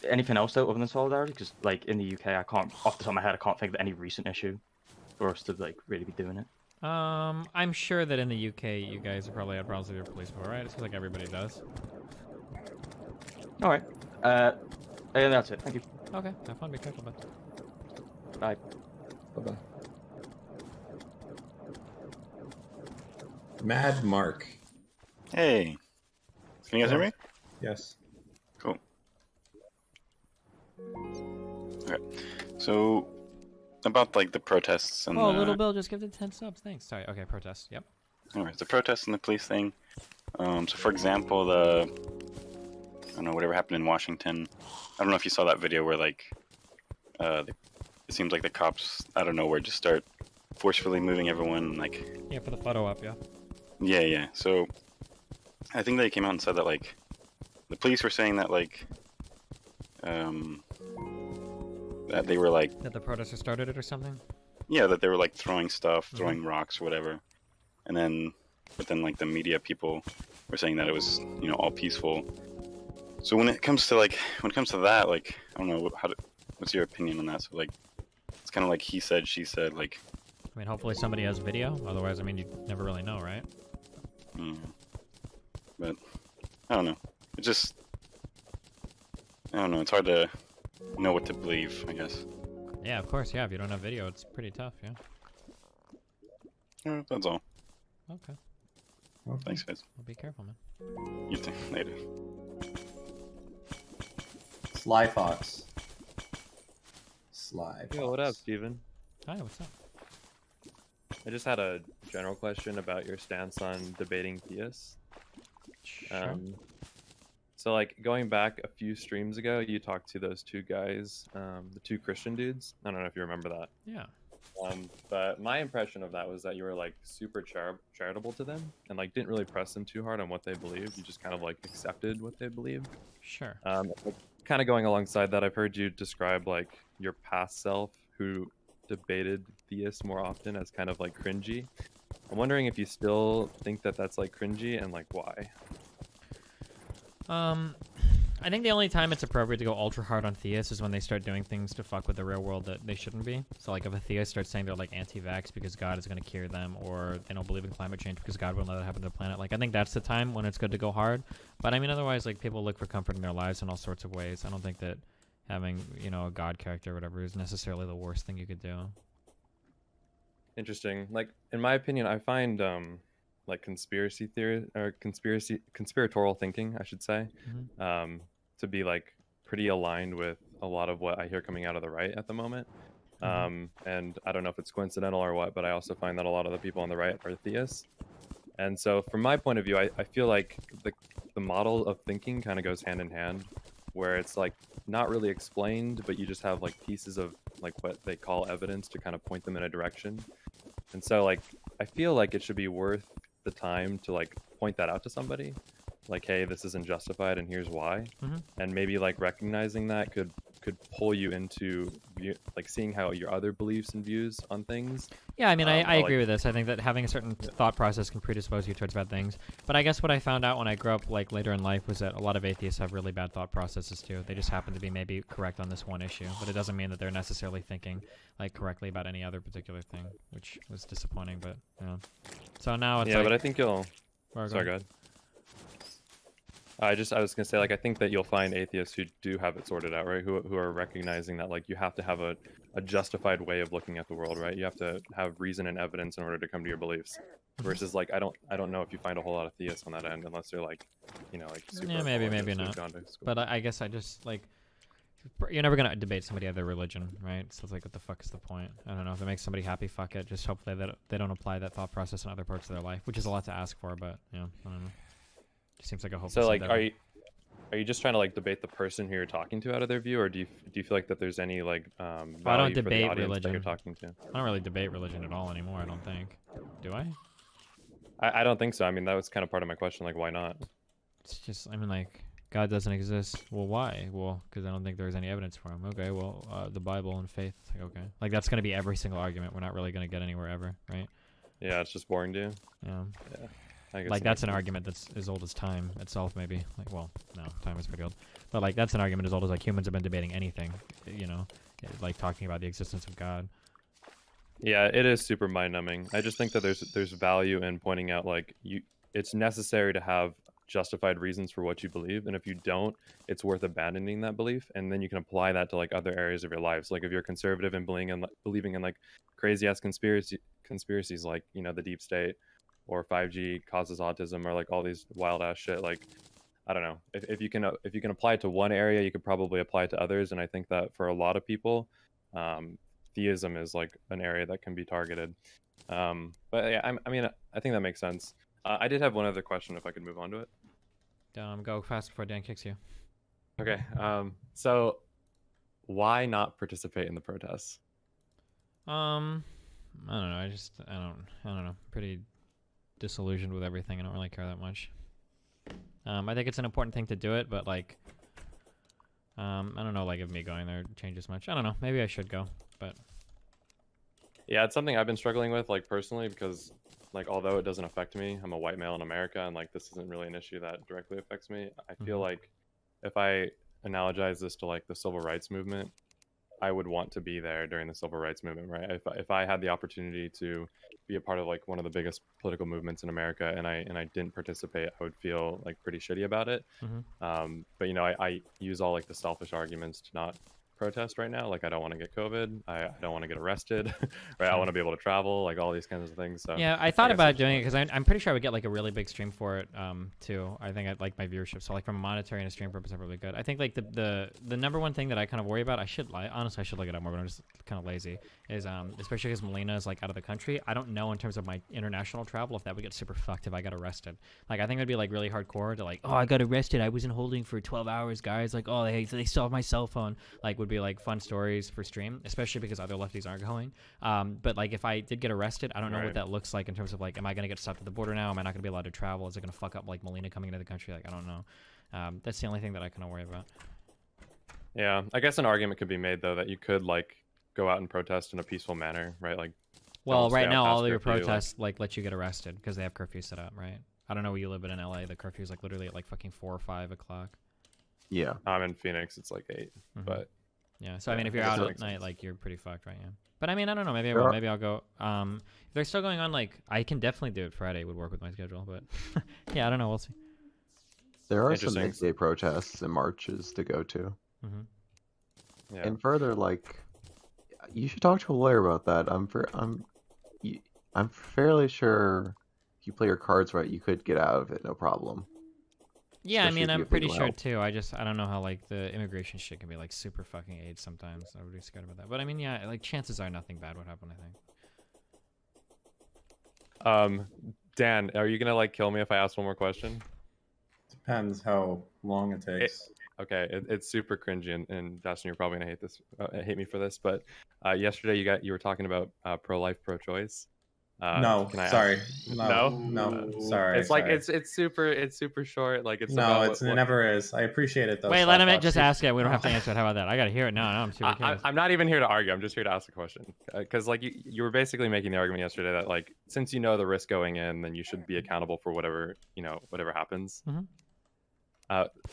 Anything else though other than solidarity? Because in the UK, I can't, off the top of my head, I can't think of any recent issue for us to really be doing it. I'm sure that in the UK, you guys have probably had problems with your police before, right? It seems like everybody does. All right. And that's it. Thank you. Okay. Have fun. Be careful, bud. Bye. Bye-bye. Mad Mark. Hey. Can you guys hear me? Yes. Cool. Okay. So, about the protests and Little Bill just gifted 10 subs. Thanks. Sorry. Okay, protests. Yep. Alright, the protests and the police thing. So for example, I don't know, whatever happened in Washington. I don't know if you saw that video where it seems like the cops out of nowhere just start forcefully moving everyone Yeah, for the photo op, yeah. Yeah. So I think they came out and said that the police were saying that that they were that the protesters started it or something? Yeah, that they were throwing stuff, throwing rocks or whatever. And then the media people were saying that it was, all peaceful. So when it comes to that, I don't know, what's your opinion on that? So it's kind of he said, she said, I mean, hopefully somebody has video. Otherwise, I mean, you never really know, right? Yeah. But I don't know. I don't know. It's hard to know what to believe, I guess. Yeah, of course. Yeah, if you don't have video, it's pretty tough. Yeah. Yeah, that's all. Okay. Well, thanks, guys. Well, be careful, man. You too. Later. Sly Fox. Sly Fox. Yo, what up, Steven? Hi, what's up? I just had a general question about your stance on debating theists. Sure. So, going back a few streams ago, you talked to those two guys, the two Christian dudes. I don't know if you remember that. Yeah. But my impression of that was that you were super charitable to them and didn't really press them too hard on what they believed. You just kind of accepted what they believed. Sure. Kind of going alongside that, I've heard you describe your past self who debated theists more often as kind of cringy. I'm wondering if you still think that that's cringy and why. I think the only time it's appropriate to go ultra hard on theists is when they start doing things to fuck with the real world that they shouldn't be. So if a theist starts saying they're anti-vax because God is going to cure them, or they don't believe in climate change because God won't let it happen to the planet, I think that's the time when it's good to go hard. But I mean, otherwise, people look for comfort in their lives in all sorts of ways. I don't think that having, a God character or whatever is necessarily the worst thing you could do. interesting. Like in my opinion, I find like conspiracy theory or conspiratorial thinking, I should say, to be like pretty aligned with a lot of what I hear coming out of the right at the moment. And I don't know if it's coincidental or what, but I also find that a lot of the people on the right are theists. And so from my point of view, I feel like the model of thinking kind of goes hand in hand, where it's like not really explained, but you just have like pieces of like what they call evidence to kind of point them in a direction. And so like I feel like it should be worth the time to like point that out to somebody, like, hey, this isn't justified and here's why. And maybe like recognizing that could pull you into like seeing how your other beliefs and views on things. Yeah, I mean, I agree with this. I think that having a certain thought process can predispose you towards bad things. But I guess what I found out when I grew up like later in life was that a lot of atheists have really bad thought processes too. They just happen to be maybe correct on this one issue, but it doesn't mean that they're necessarily thinking like correctly about any other particular thing, which was disappointing. But yeah, so now it's but I think you'll. Sorry, go ahead. I was gonna say, like, I think that you'll find atheists who do have it sorted out, right? Who are recognizing that, like, you have to have a justified way of looking at the world, right? You have to have reason and evidence in order to come to your beliefs. Versus, like, I don't know if you find a whole lot of theists on that end, unless they're like, you know, like super. Yeah, maybe not. But I guess I just like. You're never gonna debate somebody of their religion, right? So it's like, what the fuck is the point? I don't know. If it makes somebody happy, fuck it. Just hopefully that they don't apply that thought process in other parts of their life, which is a lot to ask for. But yeah, I don't know. Seems like a hopeless So like, endeavor. are you just trying to like debate the person who you're talking to out of their view, or do you feel like that there's any like value I don't for the debate audience religion. that you're talking to? I don't really debate religion at all anymore. I don't think. Do I? I don't think so. I mean, that was kind of part of my question. Like, why not? It's just, I mean, like, God doesn't exist. Well, why? Well, because I don't think there's any evidence for him. Okay, well, the Bible and faith. Like, okay, like that's gonna be every single argument. We're not really gonna get anywhere ever, right? Yeah, it's just boring to you. Yeah. Yeah. I guess Like that that's makes an sense. argument that's as old as time itself, maybe. Like, well, no, time is pretty old, but like that's an argument as old as like humans have been debating anything, you know, like talking about the existence of God. Yeah, it is super mind-numbing. I just think that there's value in pointing out like it's necessary to have justified reasons for what you believe, and if you don't, it's worth abandoning that belief, and then you can apply that to like other areas of your lives. Like if you're conservative and believing in like crazy ass conspiracies like, you know, the deep state or 5G causes autism or like all these wild ass shit, like I don't know, if you can apply it to one area, you could probably apply it to others. And I think that for a lot of people, theism is like an area that can be targeted. But yeah, I mean, I think that makes sense. I did have one other question, if I could move on to it. Go fast before Dan kicks you. Okay. So why not participate in the protests? I don't know. I don't know. Pretty disillusioned with everything. I don't really care that much. I think it's an important thing to do it, but like, I don't know, like if me going there changes much. I don't know. Maybe I should go, but yeah, it's something I've been struggling with, like personally, because like although it doesn't affect me, I'm a white male in America, and like this isn't really an issue that directly affects me. I feel like if I analogize this to like the civil rights movement, I would want to be there during the civil rights movement, right? If I had the opportunity to be a part of like one of the biggest political movements in America and I didn't participate, I would feel like pretty shitty about it. But you know, I use all like the selfish arguments to not protest right now. Like I don't want to get COVID, I don't want to get arrested, right? I want to be able to travel, like all these kinds of things. So yeah, I thought about doing it because I'm pretty sure I would get like a really big stream for it too. I think I'd like my viewership, so like from a monetary and a stream purpose, I'm really good. I think like the number one thing that I kind of worry about, honestly I should look it up more, but I'm just kind of lazy, is especially because Melina is like out of the country. I don't know in terms of my international travel if that would get super fucked if I got arrested. Like I think it'd be like really hardcore to like, oh, I got arrested, I was in holding for 12 hours, guys. Like, oh, they still have my cell phone. Like would be like fun stories for stream, especially because other lefties aren't going. But like if I did get arrested, I don't know what that looks like in terms of like, am I going to get stopped at the border now? Am I not going to be allowed to travel? Is it going to fuck up like Melina coming into the country? Like I don't know. That's the only thing that I kind of worry about. Yeah, I guess an argument could be made though that you could like go out and protest in a peaceful manner, right? Like, well, right now all of your protests like let you get arrested because they have curfews set up, right? I don't know where you live, but in LA the curfew is like literally at like fucking 4 or 5 o'clock. Yeah, I'm in Phoenix. It's like 8, but yeah. So I mean, if you're out at night, like you're pretty fucked, right? Yeah. But I mean, I don't know. Maybe I will. Maybe I'll go. If they're still going on, like I can definitely do it. Friday would work with my schedule, but yeah, I don't know. We'll see. There are some midday protests and marches to go to. Yeah. And further, like, you should talk to a lawyer about that. I'm fairly sure if you play your cards right, you could get out of it, no problem. Yeah, I Especially mean, if you I'm have pretty legal sure help. too. I don't know how like the immigration shit can be like super fucking AIDS sometimes. I would be scared about that. But I mean, yeah, like chances are nothing bad would happen. I think. Dan, are you gonna like kill me if I ask one more question? Depends how long it takes. It's super cringy, and Dustin, you're probably gonna hate this, hate me for this, but yesterday you were talking about pro-life, pro-choice. No, can I sorry. ask? No, sorry. It's like sorry. it's super short. Like it's no, about it never is. I appreciate it though. Wait, let him Slapbox. just ask it. We don't have to answer it. How about that? I gotta hear it now. Now I'm super curious. I'm not even here to argue. I'm just here to ask a question. Because like you were basically making the argument yesterday that like since you know the risk going in, then you should be accountable for whatever happens. Mhm.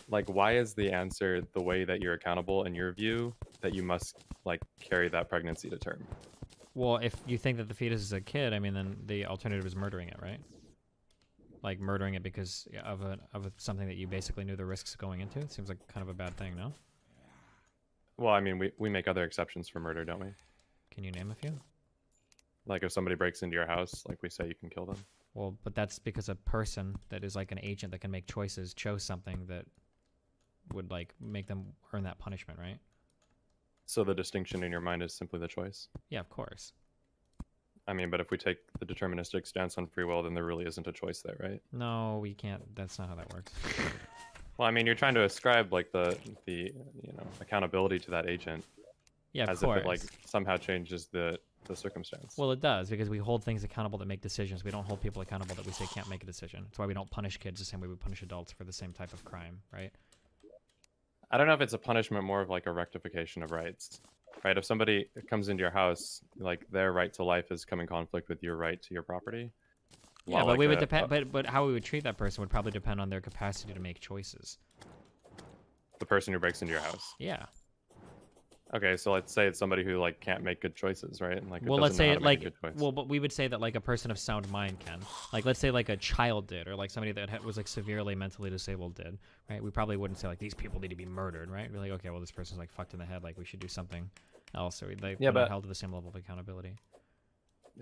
Like why is the answer the way that you're accountable in your view that you must like carry that pregnancy to term? Well, if you think that the fetus is a kid, I mean, then the alternative is murdering it, right? Like murdering it because of something that you basically knew the risks going into. It seems like kind of a bad thing, no? Well, I mean, we make other exceptions for murder, don't we? Can you name a few? Like if somebody breaks into your house, like we say you can kill them. Well, but that's because a person that is like an agent that can make choices chose something that would like make them earn that punishment, right? So the distinction in your mind is simply the choice? Yeah, of course. I mean, but if we take the deterministic stance on free will, then there really isn't a choice there, right? No, we can't. That's not how that works. Well, I mean, you're trying to ascribe like the accountability to that agent. Yeah, of as course. if it like somehow changes the circumstance. Well, it does, because we hold things accountable that make decisions. We don't hold people accountable that we say can't make a decision. That's why we don't punish kids the same way we punish adults for the same type of crime, right? I don't know if it's a punishment, more of like a rectification of rights, right? If somebody comes into your house, like their right to life is come in conflict with your right to your property. Yeah, but we would depend. But how we would treat that person would probably depend on their capacity to make choices. The person who breaks into your house. Yeah. Okay, so let's say it's somebody who like can't make good choices, right? And, like, well, let's say but we would say that like a person of sound mind can. Like, let's say like a child did, or like somebody that was like severely mentally disabled did, right? We probably wouldn't say like these people need to be murdered, right? We're like, okay, well this person's like fucked in the head, like we should do something else, or they but held to the same level of accountability.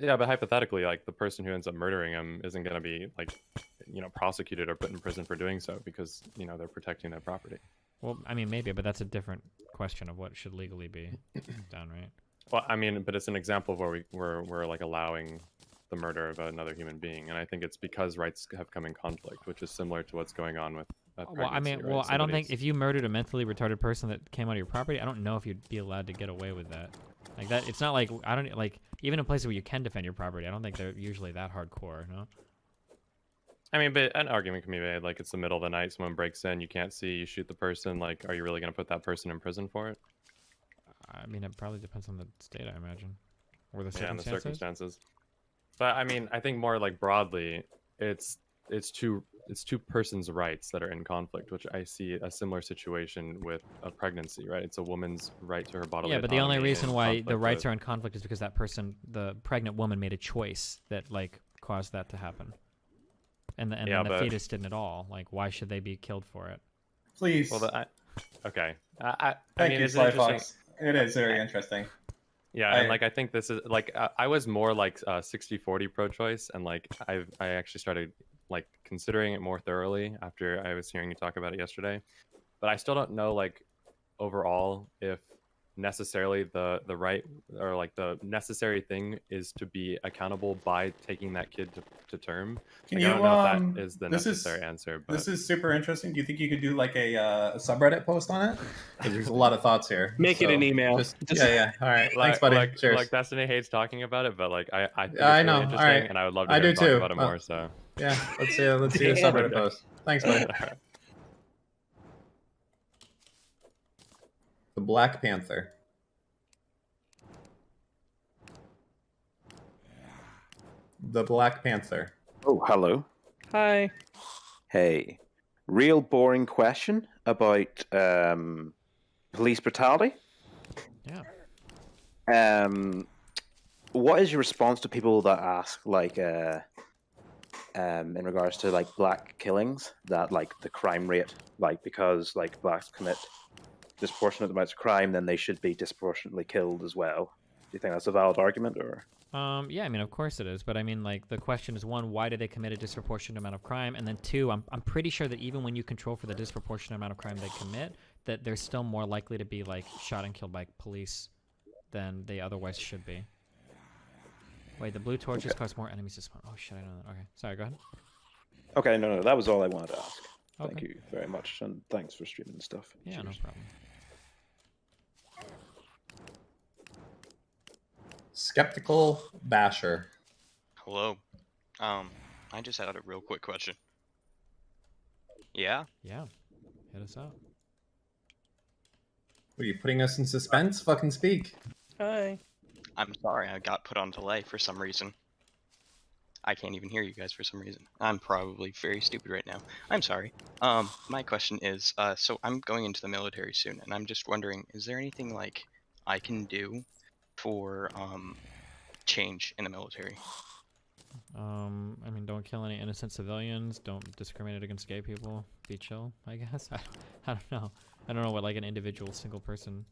Yeah, but hypothetically, like the person who ends up murdering him isn't going to be like, prosecuted or put in prison for doing so because they're protecting their property. Well, I mean, maybe, but that's a different question of what should legally be done, right? Well, I mean, but it's an example of where we're like allowing the murder of another human being, and I think it's because rights have come in conflict, which is similar to what's going on with. Well, I mean, I don't think if you murdered a mentally retarded person that came out of your property, I don't know if you'd be allowed to get away with that. Like that, it's not like I don't like even in places where you can defend your property. I don't think they're usually that hardcore, no. I mean, but an argument can be made, like it's the middle of the night, someone breaks in, you can't see, you shoot the person, like, are you really going to put that person in prison for it? I mean, it probably depends on the state, I imagine. Or the circumstances. Yeah, the circumstances. But, I mean, I think more, like, broadly, it's two persons' rights that are in conflict, which I see a similar situation with a pregnancy, right? It's a woman's right to her bodily autonomy. Yeah, but the only reason why the rights are in conflict is because that person, the pregnant woman, made a choice that, like, caused that to happen. And the fetus didn't at all. Like, why should they be killed for it? Please. Well, okay. Thank you, Sly Fox. It is very interesting. Yeah, and like I think this is like I was more like 60-40 pro-choice, and like I actually started like considering it more thoroughly after I was hearing you talk about it yesterday. But I still don't know like overall if necessarily the right or like the necessary thing is to be accountable by taking that kid to term. Can like, you I don't know if that is the necessary answer, but this is super interesting. Do you think you could do like a subreddit post on it? Because there's a lot of thoughts here. Make it an email. Yeah. All right. Thanks, buddy. Cheers. Like Destiny hates talking about it, but like I think it's I really know. interesting, All right. and I would love to hear talk about it more. So yeah, let's see a subreddit post. Thanks, buddy. The Black Panther. The Black Panther. Oh, hello. Hi. Hey. Real boring question about police brutality. Yeah. What is your response to people that ask, like, in regards to like black killings, that like the crime rate, like because like blacks commit disproportionate amounts of crime, then they should be disproportionately killed as well? Do you think that's a valid argument, or? Yeah, I mean, of course it is, but I mean, like, the question is, one, why do they commit a disproportionate amount of crime? And then two, I'm pretty sure that even when you control for the disproportionate amount of crime they commit, that they're still more likely to be, like, shot and killed by police than they otherwise should be. Wait, the blue torches cost more enemies to spawn. Oh, shit, I know that. Okay, sorry, go ahead. Okay, no, that was all I wanted to ask. Okay. Thank you very much, and thanks for streaming and stuff. Yeah, Cheers. no problem. Skeptical Basher. Hello. I just had a real quick question. Yeah? Yeah. Hit us up. What, are you putting us in suspense? Fucking speak. Hi. I'm sorry, I got put on delay for some reason. I can't even hear you guys for some reason. I'm probably very stupid right now. I'm sorry. My question is, so I'm going into the military soon, and I'm just wondering, is there anything, like, I can do for, change in the military? I mean, don't kill any innocent civilians. Don't discriminate against gay people. Be chill, I guess. I don't know. I don't know what, like, an individual single person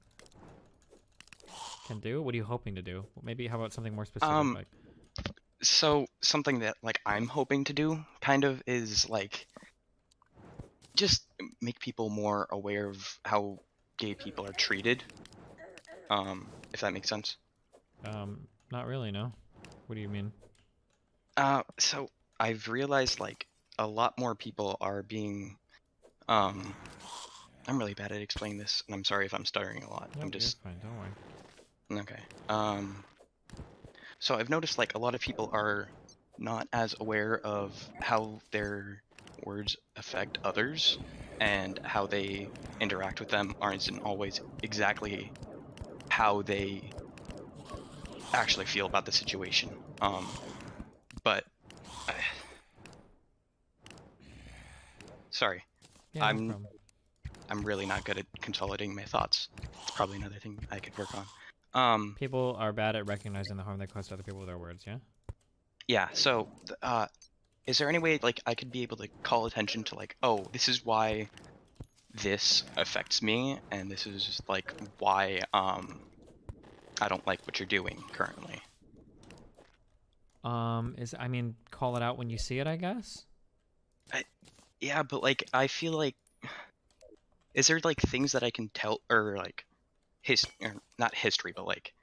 can do. What are you hoping to do? Maybe how about something more specific? Like... So something that, like, I'm hoping to do, kind of, is, like, just make people more aware of how gay people are treated. If that makes sense. Not really, no. What do you mean? So I've realized, like, a lot more people are being, I'm really bad at explaining this, and I'm sorry if I'm stuttering a lot. No, I'm just... you're fine, don't worry. Okay. So I've noticed, like, a lot of people are not as aware of how their words affect others, and how they interact with them aren't always exactly how they actually feel about the situation. But sorry, Yeah, no problem. I'm really not good at consolidating my thoughts. It's probably another thing I could work on. People are bad at recognizing the harm they cause to other people with their words, yeah? Yeah, so, is there any way, like, I could be able to call attention to, like, oh, this is why this affects me, and this is just, like, why, I don't like what you're doing currently? I mean, call it out when you see it, I guess? Yeah, but, like, I feel like, is there, like, things that I can tell, or, like, or not history, but, like,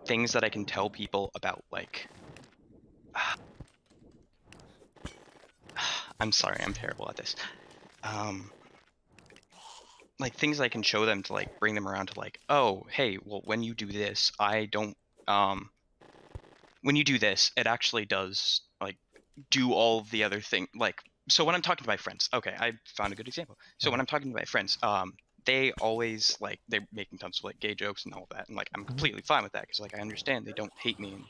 things that I can tell people about, like, I'm sorry, I'm terrible at this. Like, things I can show them to, like, bring them around to, like, oh, hey, well, when you do this, I don't, when you do this, it actually does, like, do all the other thing, like, so when I'm talking to my friends, okay, I found a good example. So when I'm talking to my friends, they always, like, they're making tons of, like, gay jokes and all that, and, like, I'm completely fine with that, because, like, I understand they don't hate me and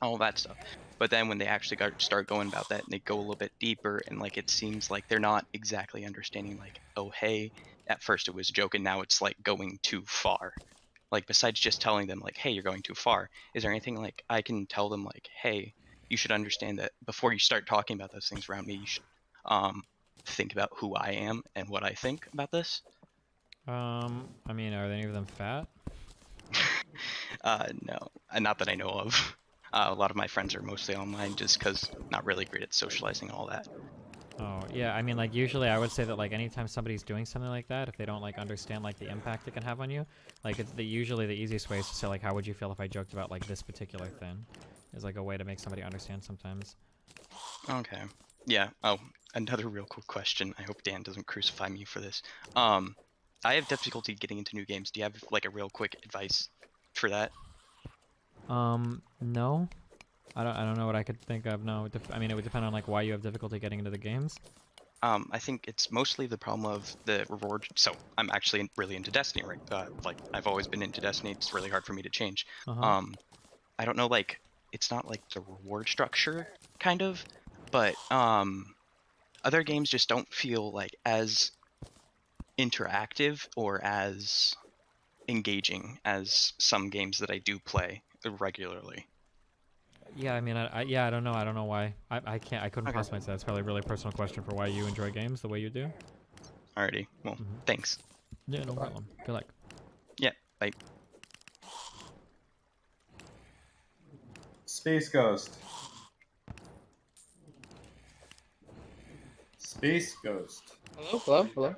all that stuff. But then when they actually start going about that, and they go a little bit deeper, and, like, it seems like they're not exactly understanding, like, oh, hey, at first it was a joke, and now it's, like, going too far. Like, besides just telling them, like, hey, you're going too far, is there anything, like, I can tell them, like, hey, you should understand that before you start talking about those things around me, you should think about who I am and what I think about this? I mean, are any of them fat? No, not that I know of. A lot of my friends are mostly online just because not really great at socializing and all that. Oh, yeah, I mean, like, usually I would say that, like, anytime somebody's doing something like that, if they don't, like, understand, like, the impact it can have on you, like, it's usually the easiest way is to say, like, how would you feel if I joked about, like, this particular thing? Is, like, a way to make somebody understand sometimes. Okay. Yeah, oh, another real quick question. I hope Dan doesn't crucify me for this. I have difficulty getting into new games. Do you have, like, a real quick advice for that? No. I don't know what I could think of, no. I mean, it would depend on, like, why you have difficulty getting into the games. I think it's mostly the problem of the reward. So, I'm actually really into Destiny, right? Like, I've always been into Destiny. It's really hard for me to change. Uh-huh. I don't know, like, it's not, like, the reward structure, kind of, but, other games just don't feel, like, as interactive or as engaging as some games that I do play regularly. Yeah, I mean, I don't know. I don't know why. I couldn't possibly say. That's probably a really personal question for why you enjoy games the way you do. Alrighty. Well, thanks. Yeah, no problem. Good luck. Yeah, bye. Space Ghost. Space Ghost. Hello.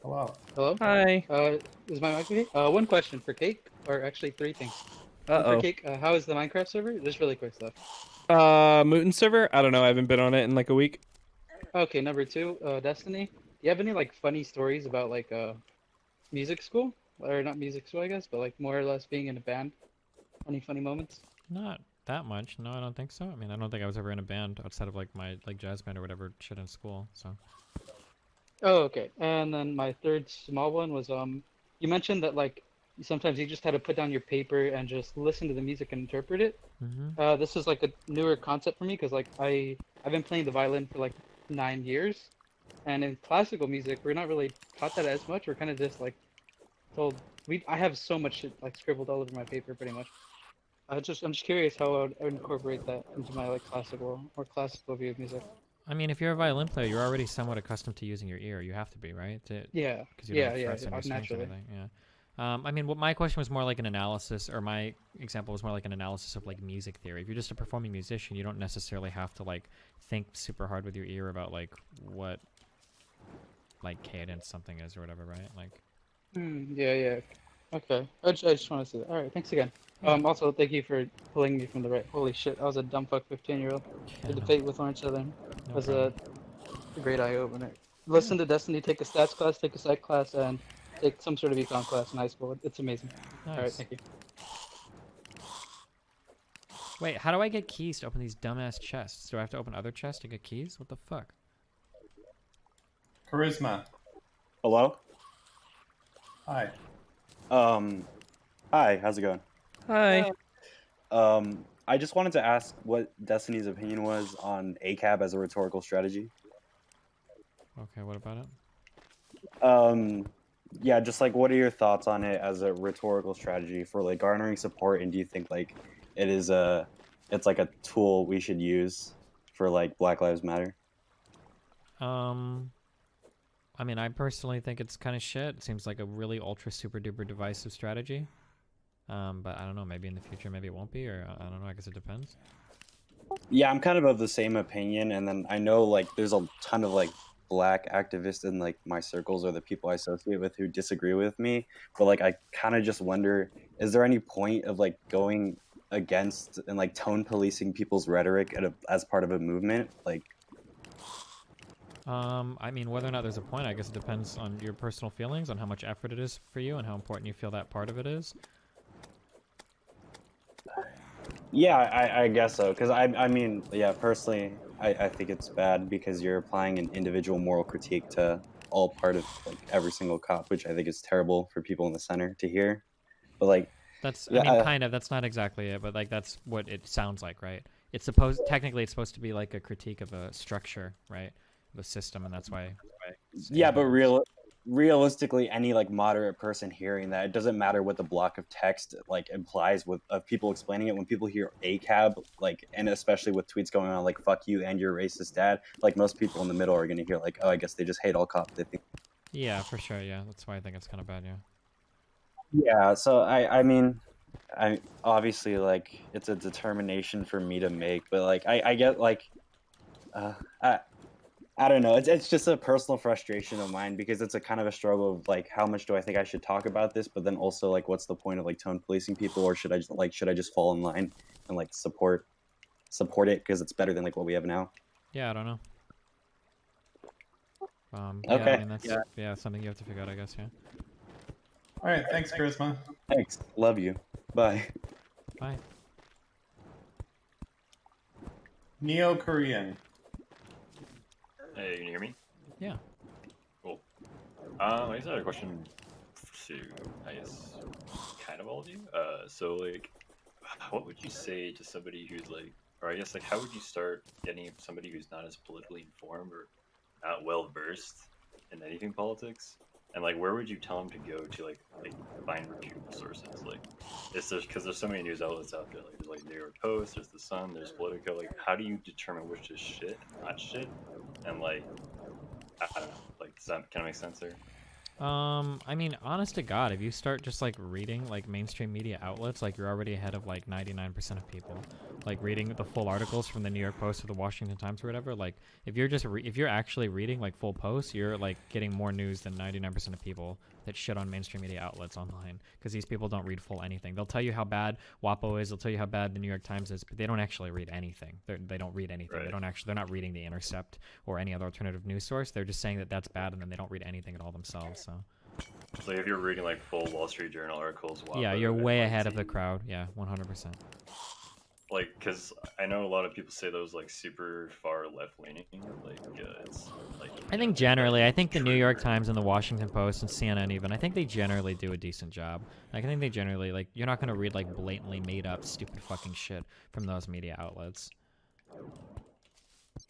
Hello. Hi. Is my mic okay? One question for Cake, or actually three things. Uh-oh. For Cake, how is the Minecraft server? Just really quick stuff. Mutant server? I don't know. I haven't been on it in like a week. Okay, number two, Destiny. Do you have any like funny stories about like music school, or not music school, I guess, but like more or less being in a band? Any funny moments? Not that much. No, I don't think so. I mean, I don't think I was ever in a band outside of like my jazz band or whatever shit in school. So. Oh, okay. And then my third small one was you mentioned that like sometimes you just had to put down your paper and just listen to the music and interpret it. Mm-hmm. This is like a newer concept for me because like I've been playing the violin for like 9 years, and in classical music we're not really taught that as much. We're kind of just like told I have so much shit like scribbled all over my paper pretty much. I'm just curious how I would incorporate that into my like classical view of music. I mean, if you're a violin player, you're already somewhat accustomed to using your ear. You have to be, right? Yeah. Because you don't have frets on your strings or Naturally. anything. Yeah. I mean, what my question was more like an analysis, or my example was more like an analysis of like music theory. If you're just a performing musician, you don't necessarily have to like think super hard with your ear about like what like cadence something is or whatever, right? Like. Yeah. Okay. I just want to see that. All right. Thanks again. Also, thank you for pulling me from the right. Holy shit, I was a dumb fuck 15-year-old. The debate with Orange Southern was a great eye opener. Listen to Destiny, take a stats class, take a psych class, and take some sort of econ class in high school. It's amazing. Nice. All right. Thank you. Wait, how do I get keys to open these dumbass chests? Do I have to open other chests to get keys? What the fuck? Charisma. Hello? Hi. Hi, how's it going? Hi. I just wanted to ask what Destiny's opinion was on ACAB as a rhetorical strategy. Okay, what about it? Yeah, just like what are your thoughts on it as a rhetorical strategy for like garnering support, and do you think like it's like a tool we should use for like Black Lives Matter? I mean, I personally think it's kind of shit. It seems like a really ultra super duper divisive strategy. But I don't know, maybe in the future, maybe it won't be, or I don't know, I guess it depends. Yeah, I'm kind of the same opinion, and then I know like there's a ton of like Black activists in like my circles or the people I associate with who disagree with me, but like I kind of just wonder, is there any point of like going against and like tone policing people's rhetoric as part of a movement? Like, I mean, whether or not there's a point, I guess it depends on your personal feelings, on how much effort it is for you, and how important you feel that part of it is. yeah, I guess so, because I mean, yeah, personally, I think it's bad because you're applying an individual moral critique to all part of like every single cop, which I think is terrible for people in the center to hear. But like, that's, yeah, I mean, kind of, that's not exactly it, but like that's what it sounds like, right? It's technically it's supposed to be like a critique of a structure, right? Of a system, and that's why. yeah, but realistically, any like moderate person hearing that, it doesn't matter what the block of text like implies of people explaining it. When people hear ACAB, like, and especially with tweets going on like "fuck you" and "your racist dad," like most people in the middle are gonna hear like, "Oh, I guess they just hate all cops." They think. Yeah, for sure. Yeah, that's why I think it's kind of bad. Yeah. Yeah, so I mean, I obviously like it's a determination for me to make, but like I get like, I don't know. It's just a personal frustration of mine because it's a kind of a struggle of like how much do I think I should talk about this, but then also like what's the point of like tone policing people, or should I just fall in line and like support it because it's better than like what we have now? Yeah, I don't know. Okay. Yeah, I mean that's something you have to figure out, I guess. Yeah. All right, thanks, Charisma. Thanks. Love you. Bye. Bye. Neo-Korean. Hey, can you hear me? Yeah. Cool. I just had a question to, I guess, kind of all of you. So, like, what would you say to somebody who's like, or I guess, like, how would you start getting somebody who's not as politically informed or not well versed in anything politics? And like, where would you tell them to go to like find reputable sources? Like, because there's so many news outlets out there. Like, there's like New York Post, there's The Sun, there's Politico. Like, how do you determine which is shit and not shit? And like, I don't know. Like, does that kind of make sense there? I mean, honest to God, if you start just like reading like mainstream media outlets, like you're already ahead of like 99% of people. Like reading the full articles from the New York Post or the Washington Times or whatever. Like if you're just if you're actually reading like full posts, you're like getting more news than 99% of people that shit on mainstream media outlets online. Because these people don't read full anything. They'll tell you how bad WAPO is. They'll tell you how bad the New York Times is, but they don't actually read anything. They don't read anything. Right. They're not reading The Intercept or any other alternative news source. They're just saying that that's bad, and then they don't read anything at all themselves. So. So if you're reading like full Wall Street Journal articles, Yeah, you're way ahead of the crowd. Yeah, 100%. Like, because I know a lot of people say those like super far left leaning. Like, it's like. I think generally, I think the New York Times and the Washington Post and CNN even, I think they generally do a decent job. Like, I think they generally, like, you're not going to read like blatantly made up stupid fucking shit from those media outlets.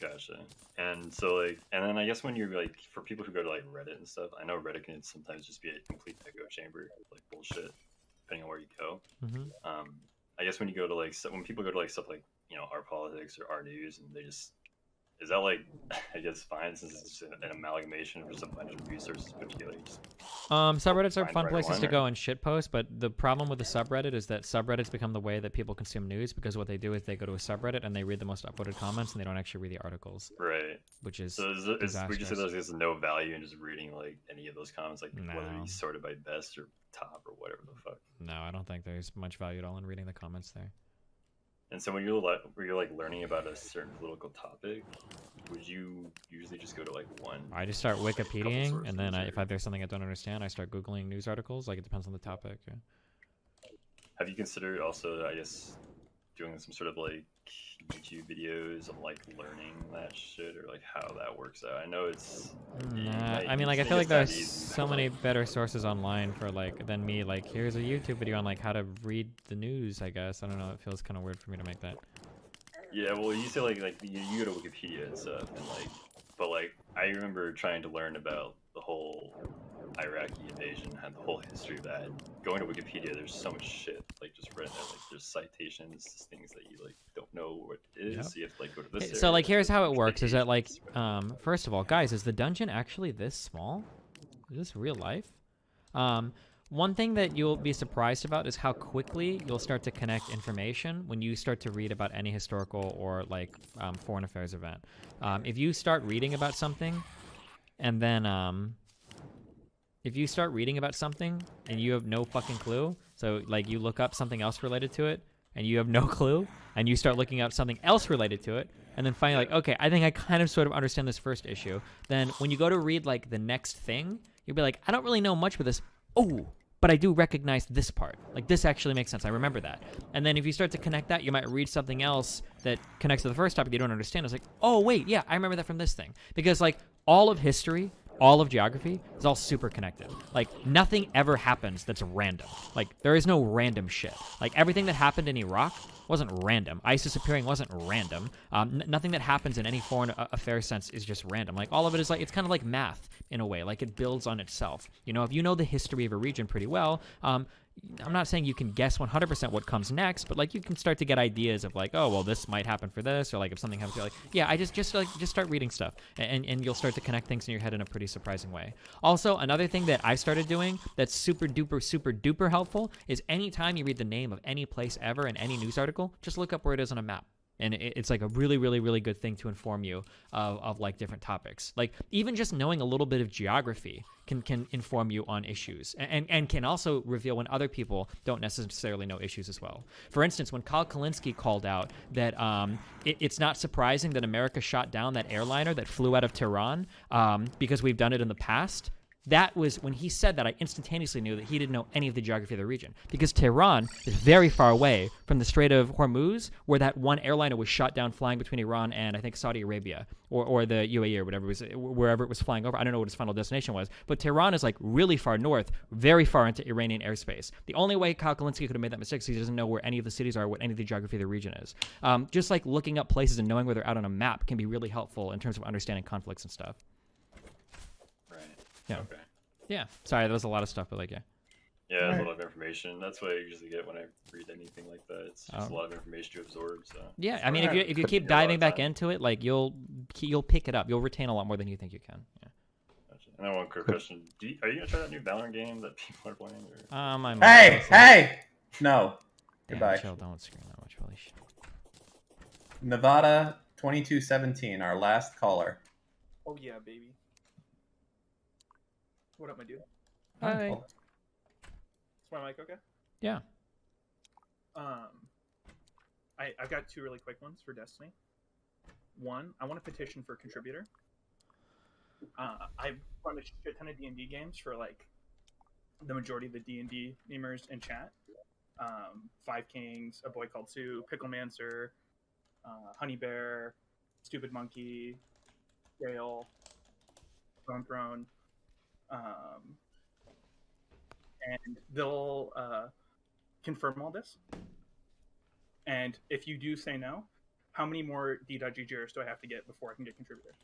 Gotcha. And so like, and then I guess when you're like, for people who go to like Reddit and stuff, I know Reddit can sometimes just be a complete echo chamber, like bullshit, depending on where you go. I guess when you go to like, when people go to like stuff like, you know, our politics or our news, and they just, is that like, I guess fine since it's just an amalgamation of just a bunch of resources put together? Subreddits are fun right places one, to or- go and shitpost, but the problem with the subreddit is that subreddits become the way that people consume news, because what they do is they go to a subreddit and they read the most upvoted comments and they don't actually read the articles. Right. Which is so would you say disastrous. there's no value in just reading like any of those comments, like whether you sorted by best or top or whatever the fuck? No, I don't think there's much value at all in reading the comments there. And so when you're like learning about a certain political topic, would you usually just go to like one? I just start like, couple Wikipediaing, sources and then or- if there's something I don't understand, I start Googling news articles. Like, it depends on the topic. Yeah. Have you considered also, I guess, doing some sort of like YouTube videos of like learning that shit, or like how that works out? I know it's. Nah, I mean, like, I feel like there's so many better sources online for like than me. Like, here's a YouTube video on like how to read the news. I guess I don't know. It feels kind of weird for me to make that. Yeah, well, you say like you go to Wikipedia and stuff, and like, but like I remember trying to learn about the whole Iraqi invasion and the whole history of that. Going to Wikipedia, there's so much shit like just read there. Like there's citations, things that you like don't know what it is. Yep. So you have to like go to this. So area, like, here's how it works: is that like, first of all, guys, is the dungeon actually this small? Is this real life? One thing that you'll be surprised about is how quickly you'll start to connect information when you start to read about any historical or like foreign affairs event. If you start reading about something, and then if you start reading about something and you have no fucking clue, so like you look up something else related to it and you have no clue, and you start looking up something else related to it, and then finally like, okay, I think I kind of sort of understand this first issue. Then when you go to read like the next thing, you'll be like, I don't really know much with this. Oh, but I do recognize this part. Like, this actually makes sense. I remember that. And then if you start to connect that, you might read something else that connects to the first topic you don't understand. It's like, oh, wait, yeah, I remember that from this thing. Because, like, all of history, all of geography is all super connected. Like, nothing ever happens that's random. Like, there is no random shit. Like, everything that happened in Iraq wasn't random. ISIS appearing wasn't random. Nothing that happens in any foreign affairs sense is just random. Like, all of it is like, it's kind of like math in a way. Like, it builds on itself. You know, if you know the history of a region pretty well, I'm not saying you can guess 100% what comes next, but like you can start to get ideas of like, oh, well, this might happen for this, or like if something happens, you're like, yeah, I just start reading stuff, and you'll start to connect things in your head in a pretty surprising way. Also, another thing that I started doing that's super duper helpful is anytime you read the name of any place ever in any news article, just look up where it is on a map. And it's like a really good thing to inform you of like different topics. Like even just knowing a little bit of geography can inform you on issues, and can also reveal when other people don't necessarily know issues as well. For instance, when Kyle Kalinske called out that it's not surprising that America shot down that airliner that flew out of Tehran because we've done it in the past. That was when he said that, I instantaneously knew that he didn't know any of the geography of the region, because Tehran is very far away from the Strait of Hormuz, where that one airliner was shot down flying between Iran and I think Saudi Arabia or the UAE or whatever it was, wherever it was flying over. I don't know what its final destination was, but Tehran is like really far north, very far into Iranian airspace. The only way Kyle Kalinske could have made that mistake is he doesn't know where any of the cities are, what any of the geography of the region is. Just like looking up places and knowing where they're out on a map can be really helpful in terms of understanding conflicts and stuff. Yeah. Okay. Yeah. Sorry, that was a lot of stuff, but like, yeah. Yeah, there's a lot of information. That's what I usually get when I read anything like that. It's just a lot of information to absorb. So Yeah, I mean, if you keep diving back into it, like you'll pick it up. You'll retain a lot more than you think you can. Yeah. Gotcha. And then one quick question: are you gonna try that new Valorant game that people are playing? Or... I'm Hey! No. Damn, Goodbye. chill, don't scream that much. Holy shit. Nevada 2217, our last caller. Oh yeah, baby. What up, my dude? Hi. Is my mic okay? Yeah. I've got two really quick ones for Destiny. One, I want to petition for contributor. I've run a shit ton of D&D games for like the majority of the D&D memers in chat. Five Kings, A Boy Called Sue, Picklemancer, Honey Bear, Stupid Monkey, Gale, Throne. And they'll confirm all this. And if you do say no, how many more D.GGers do I have to get before I can get contributor?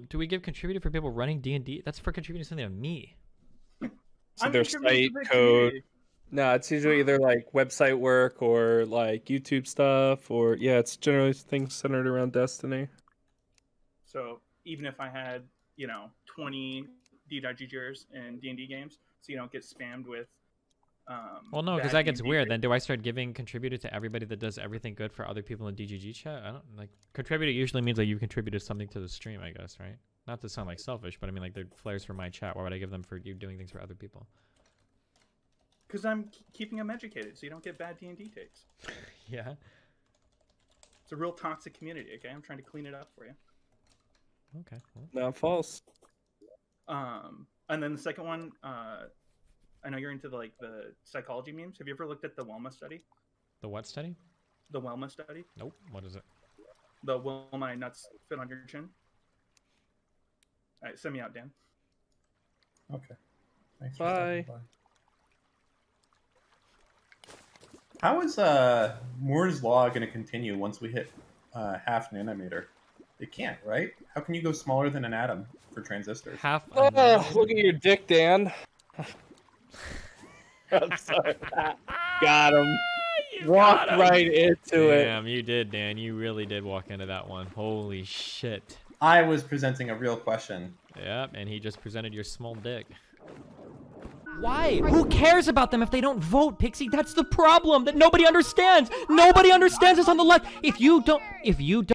Do we give contributor for people running D&D? That's for contributing something to me. So their site code. No, it's usually either like website work or like YouTube stuff, or yeah, it's generally things centered around Destiny. So even if I had, 20 D.GGers in D&D games, so you don't get spammed with. Well, no, because bad that gets D&D weird. rates. Then do I start giving contributor to everybody that does everything good for other people in DGG chat? I don't like contributor usually means like you contributed something to the stream, I guess, right? Not to sound like selfish, but I mean like they're flares for my chat. Why would I give them for you doing things for other people? Because I'm keeping them educated, so you don't get bad D&D takes. Yeah. It's a real toxic community. Okay, I'm trying to clean it up for you. Okay. Well. Not false. And then the second one, I know you're into the psychology memes. Have you ever looked at the Wilma study? The what study? The Wilma study. Nope. What is it? The will my nuts fit on your chin? All right, send me out, Dan. Okay. Thanks. Bye. How is Moore's Law going to continue once we hit half nanometer? It can't, right? How can you go smaller than an atom for transistors? Oh, look at your dick, Dan. I'm sorry. Got him. Walked right into it. Damn, you did, Dan. You really did walk into that one. Holy shit. I was presenting a real question. Yep, and he just presented your small dick. Why? Who cares about them if they don't vote, Pixie? That's the problem that nobody understands. Nobody understands this on the left. If you don't